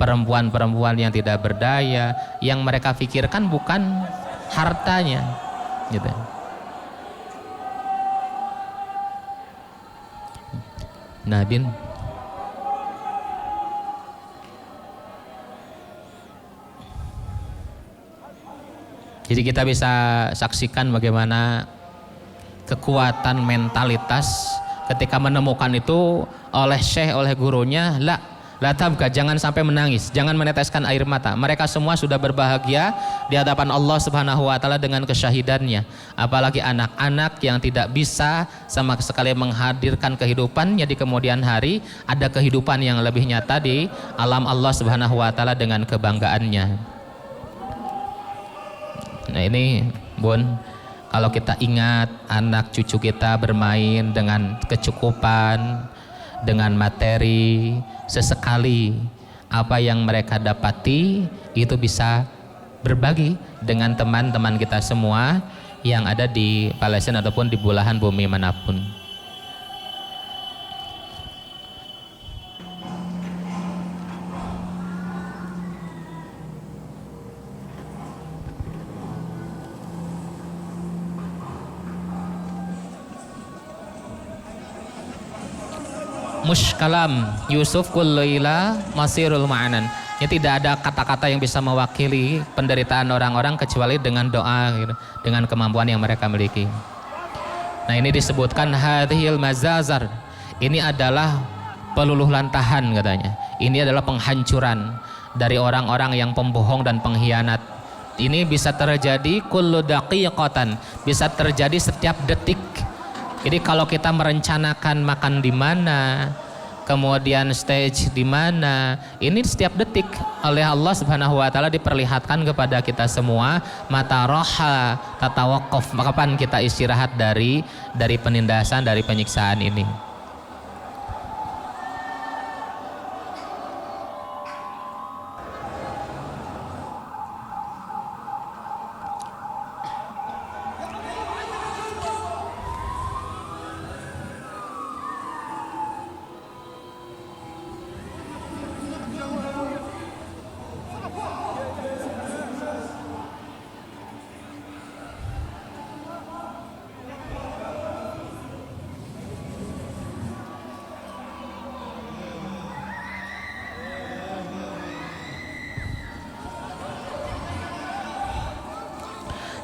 perempuan-perempuan yang tidak berdaya, yang mereka pikirkan bukan hartanya gitu. Nah, Bin, jadi kita bisa saksikan bagaimana kekuatan mentalitas ketika menemukan itu oleh syekh, oleh gurunya, la tabka, jangan sampai menangis, jangan meneteskan air mata. Mereka semua sudah berbahagia di hadapan Allah Subhanahu wa taala dengan kesyahidannya. Apalagi anak-anak yang tidak bisa sama sekali menghadirkan kehidupannya di kemudian hari, ada kehidupan yang lebih nyata di alam Allah Subhanahu wa taala dengan kebanggaannya. Nah, ini Bun, kalau kita ingat anak cucu kita bermain dengan kecukupan, dengan materi, sesekali apa yang mereka dapati itu bisa berbagi dengan teman-teman kita semua yang ada di Palestina ataupun di belahan bumi manapun. Mushkalam Yusuf kulluila masirul ma'anan. Ya, tidak ada kata-kata yang bisa mewakili penderitaan orang-orang kecuali dengan doa gitu, dengan kemampuan yang mereka miliki. Nah, ini disebutkan hadhil mazazar. Ini adalah peluluh lantahan katanya. Ini adalah penghancuran dari orang-orang yang pembohong dan pengkhianat. Ini bisa terjadi kullu daqiqatan, bisa terjadi setiap detik. Jadi kalau kita merencanakan makan di mana, kemudian stage di mana, ini setiap detik oleh Allah Subhanahu wa taala diperlihatkan kepada kita semua, mata roha tatawaqaf, kapan kita istirahat dari penindasan, dari penyiksaan ini.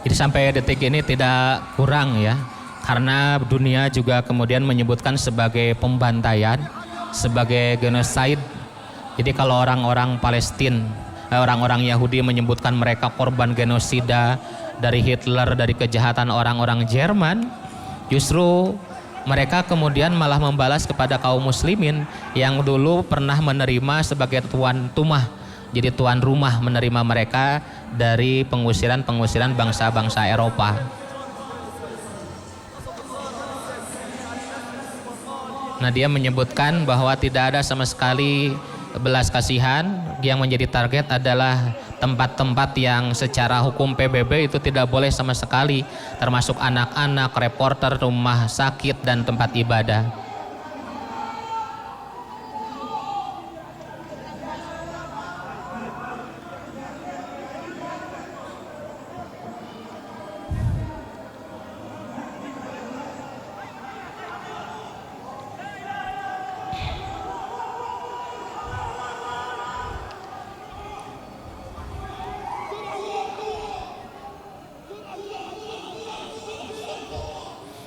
Jadi sampai detik ini tidak kurang ya, karena dunia juga kemudian menyebutkan sebagai pembantaian, sebagai genocide. Jadi kalau orang-orang Palestina, orang-orang Yahudi menyebutkan mereka korban genosida dari Hitler, dari kejahatan orang-orang Jerman, justru mereka kemudian malah membalas kepada kaum muslimin yang dulu pernah menerima sebagai tuan rumah. Jadi tuan rumah menerima mereka dari pengusiran bangsa-bangsa Eropa. Nah, dia menyebutkan bahwa tidak ada sama sekali belas kasihan. Yang menjadi target adalah tempat-tempat yang secara hukum PBB itu tidak boleh sama sekali, termasuk anak-anak, reporter, rumah sakit, dan tempat ibadah.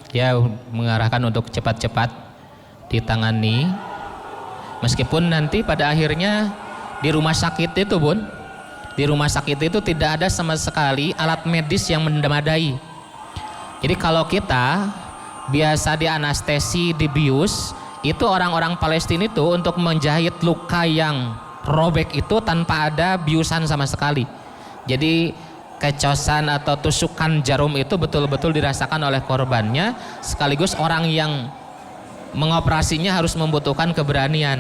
Ya, mengarahkan untuk cepat-cepat ditangani, meskipun nanti pada akhirnya di rumah sakit itu Bun, di rumah sakit itu tidak ada sama sekali alat medis yang memadai. Jadi kalau kita biasa di anestesi, dibius, itu orang-orang Palestina itu untuk menjahit luka yang robek itu tanpa ada biusan sama sekali. Jadi kecosan atau tusukan jarum itu betul-betul dirasakan oleh korbannya, sekaligus orang yang mengoperasinya harus membutuhkan keberanian.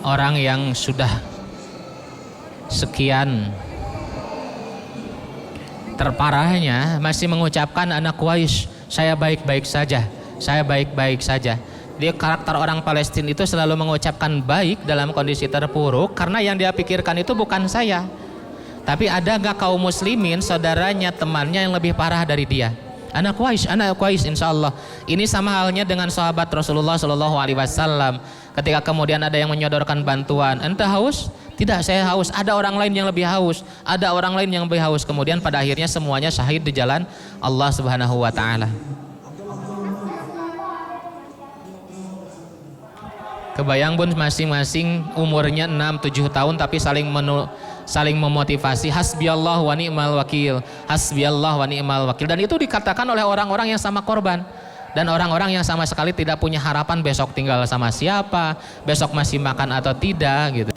Orang yang sudah sekian terparahnya masih mengucapkan anak Quraisy, saya baik-baik saja, saya baik-baik saja. Dia karakter orang Palestina itu selalu mengucapkan baik dalam kondisi terpuruk, karena yang dia pikirkan itu bukan saya, tapi ada nggak kaum muslimin, saudaranya, temannya yang lebih parah dari dia. Anak Quraisy, insya Allah. Ini sama halnya dengan sahabat Rasulullah Shallallahu Alaihi Wasallam. Ketika kemudian ada yang menyodorkan bantuan, ente haus? Tidak, saya haus. Ada orang lain yang lebih haus. Ada orang lain yang lebih haus. Kemudian pada akhirnya semuanya syahid di jalan Allah Subhanahu Wa Taala. Kebayang Bun, masing-masing umurnya 6-7 tahun tapi saling memotivasi, hasbiyallah wa ni'mal wakil, hasbiyallah wa ni'mal wakil. Dan itu dikatakan oleh orang-orang yang sama korban, dan orang-orang yang sama sekali tidak punya harapan besok tinggal sama siapa, besok masih makan atau tidak gitu.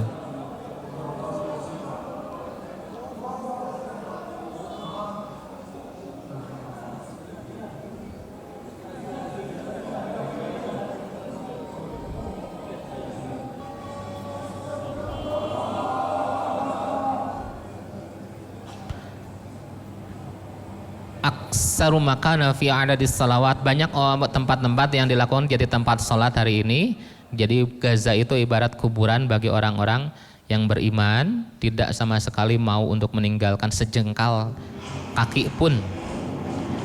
Aksaru makana fi adadis salawat, banyak tempat-tempat yang dilakukan jadi tempat salat hari ini. Jadi Gaza itu ibarat kuburan bagi orang-orang yang beriman, tidak sama sekali mau untuk meninggalkan sejengkal kaki pun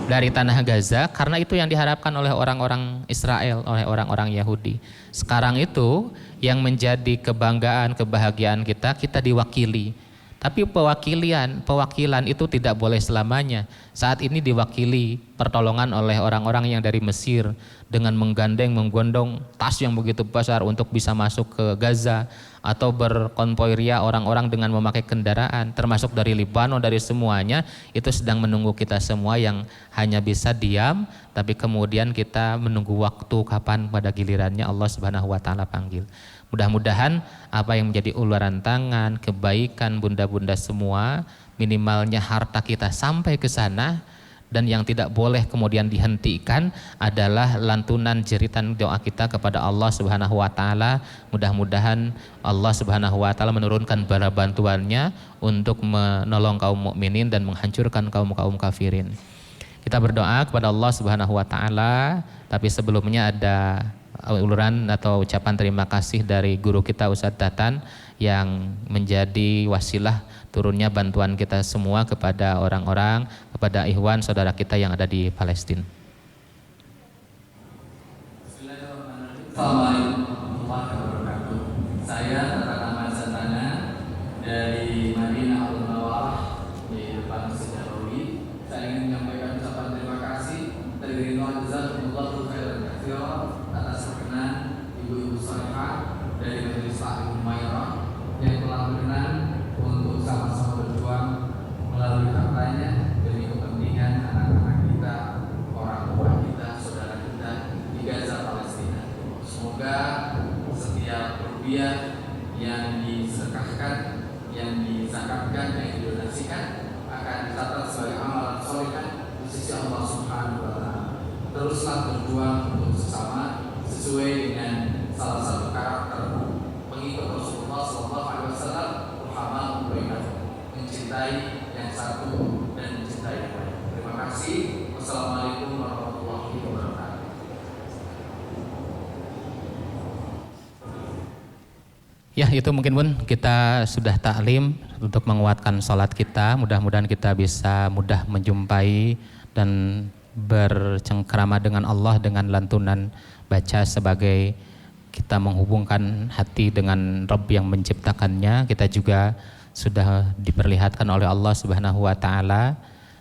dari tanah Gaza, karena itu yang diharapkan oleh orang-orang Israel, oleh orang-orang Yahudi. Sekarang itu yang menjadi kebanggaan, kebahagiaan kita diwakili. Tapi pewakilan itu tidak boleh selamanya. Saat ini diwakili pertolongan oleh orang-orang yang dari Mesir dengan menggondong tas yang begitu besar untuk bisa masuk ke Gaza, atau berkonvoi ria orang-orang dengan memakai kendaraan, termasuk dari Libanon, dari semuanya itu sedang menunggu kita semua yang hanya bisa diam, tapi kemudian kita menunggu waktu kapan pada gilirannya Allah Subhanahu wa taala panggil. Mudah-mudahan apa yang menjadi uluran tangan, kebaikan bunda-bunda semua, minimalnya harta kita sampai ke sana. Dan yang tidak boleh kemudian dihentikan adalah lantunan jeritan doa kita kepada Allah Subhanahu wa taala. Mudah-mudahan Allah Subhanahu wa taala menurunkan bala bantuannya untuk menolong kaum mukminin dan menghancurkan kaum kafirin. Kita berdoa kepada Allah Subhanahu wa taala, tapi sebelumnya ada uluran atau ucapan terima kasih dari guru kita Ustadz Datan yang menjadi wasilah turunnya bantuan kita semua kepada orang-orang, kepada ikhwan saudara kita yang ada di Palestina. Assalamualaikum warahmatullahi wabarakatuh. Saya Tata Ahmad Santana dari Madinah Al-Munawwarah di depan Masjid Nabawi. Saya ingin menyampaikan ucapan terima kasih dari jazakumullahu khairan katsiran atas perkenan ibu-ibu salihah dari Majelis Taklim Humairah yang telah berkenan untuk sama-sama berjuang melalui hartanya demi kepentingan anak-anak kita, orang tua kita, saudara kita di Gaza Palestina. Semoga setiap rupiah yang disedekahkan, yang dizakatkan, yang didonasikan akan dicatat sebagai amalan solehah di sisi Allah Subhanahu wa taala. Teruslah berjuang untuk sesama sesuai dengan salah satu karakter pengikut Rasulullah SAW, Muhammad mencintai yang satu dan mencintai yang lain. Terima kasih. Wassalamualaikum warahmatullahi wabarakatuh. Ya, itu mungkin pun kita sudah taklim untuk menguatkan sholat kita. Mudah-mudahan kita bisa mudah menjumpai dan bercengkrama dengan Allah dengan lantunan baca sebagai kita menghubungkan hati dengan Rabb yang menciptakannya. Kita juga sudah diperlihatkan oleh Allah Subhanahu wa taala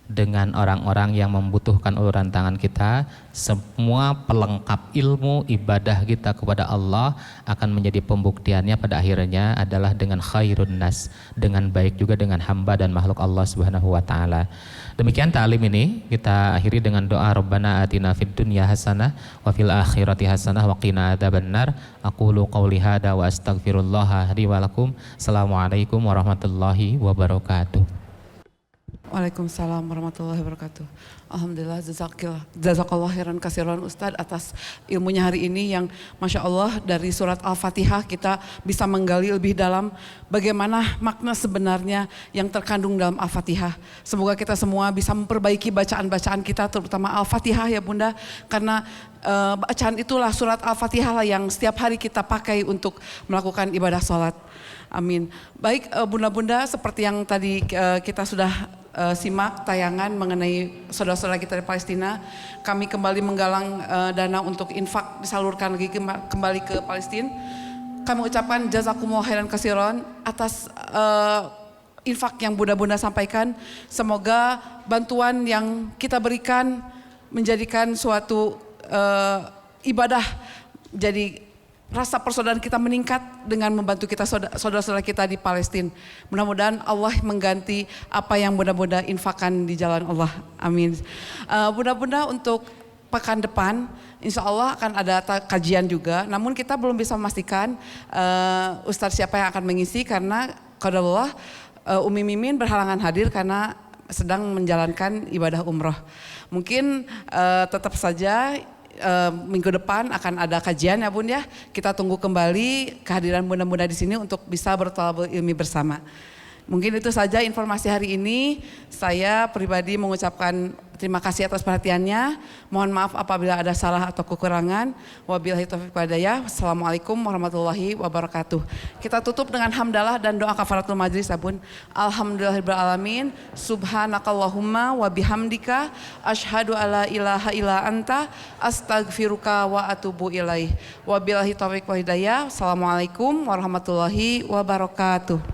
dengan orang-orang yang membutuhkan uluran tangan kita. Semua pelengkap ilmu ibadah kita kepada Allah akan menjadi pembuktiannya pada akhirnya adalah dengan khairun nas, dengan baik juga dengan hamba dan makhluk Allah Subhanahu wa taala. Demikian ta'lim ini kita akhiri dengan doa Rabbana atina fid dunya hasanah wa fil akhirati hasanah wa qina adzabannar. Aqulu qouli hadza wa astaghfirullah li wa lakum. Assalamualaikum warahmatullahi wabarakatuh. Waalaikumsalam warahmatullahi wabarakatuh. Alhamdulillah, jazakallah khairan kasiran Ustadz atas ilmunya hari ini yang Masya Allah dari surat Al-Fatihah kita bisa menggali lebih dalam bagaimana makna sebenarnya yang terkandung dalam Al-Fatihah. Semoga kita semua bisa memperbaiki bacaan-bacaan kita terutama Al-Fatihah ya Bunda, karena bacaan itulah surat Al-Fatihah lah yang setiap hari kita pakai untuk melakukan ibadah sholat. Amin. Baik bunda-bunda, seperti yang tadi kita sudah simak tayangan mengenai saudara-saudara kita di Palestina, kami kembali menggalang dana untuk infak disalurkan lagi kembali ke Palestina. Kami ucapkan jazakumullah khairan katsiran atas infak yang bunda-bunda sampaikan. Semoga bantuan yang kita berikan menjadikan suatu ibadah, jadi rasa persaudaraan kita meningkat dengan membantu kita saudara-saudara kita di Palestina. Mudah-mudahan Allah mengganti apa yang bunda-bunda infakkan di jalan Allah. Amin. Bunda-bunda untuk pekan depan insya Allah akan ada kajian juga. Namun kita belum bisa memastikan Ustadz siapa yang akan mengisi karena qadarullah Umi Mimin berhalangan hadir karena sedang menjalankan ibadah umroh. Mungkin tetap saja minggu depan akan ada kajian ya Bun ya. Kita tunggu kembali kehadiran bunda-bunda di sini untuk bisa bertolabul ilmi bersama. Mungkin itu saja informasi hari ini. Saya pribadi mengucapkan terima kasih atas perhatiannya. Mohon maaf apabila ada salah atau kekurangan. Wabillahi taufiq wal hidayah. Wassalamualaikum warahmatullahi wabarakatuh. Kita tutup dengan hamdalah dan doa kafaratul majlis ya Bun. Alhamdulillahirabbil alamin. Subhanakallahumma wa bihamdika asyhadu alla ilaha illa anta astaghfiruka wa atubu ilaih. Wabillahi taufiq wal hidayah. Wassalamualaikum warahmatullahi wabarakatuh.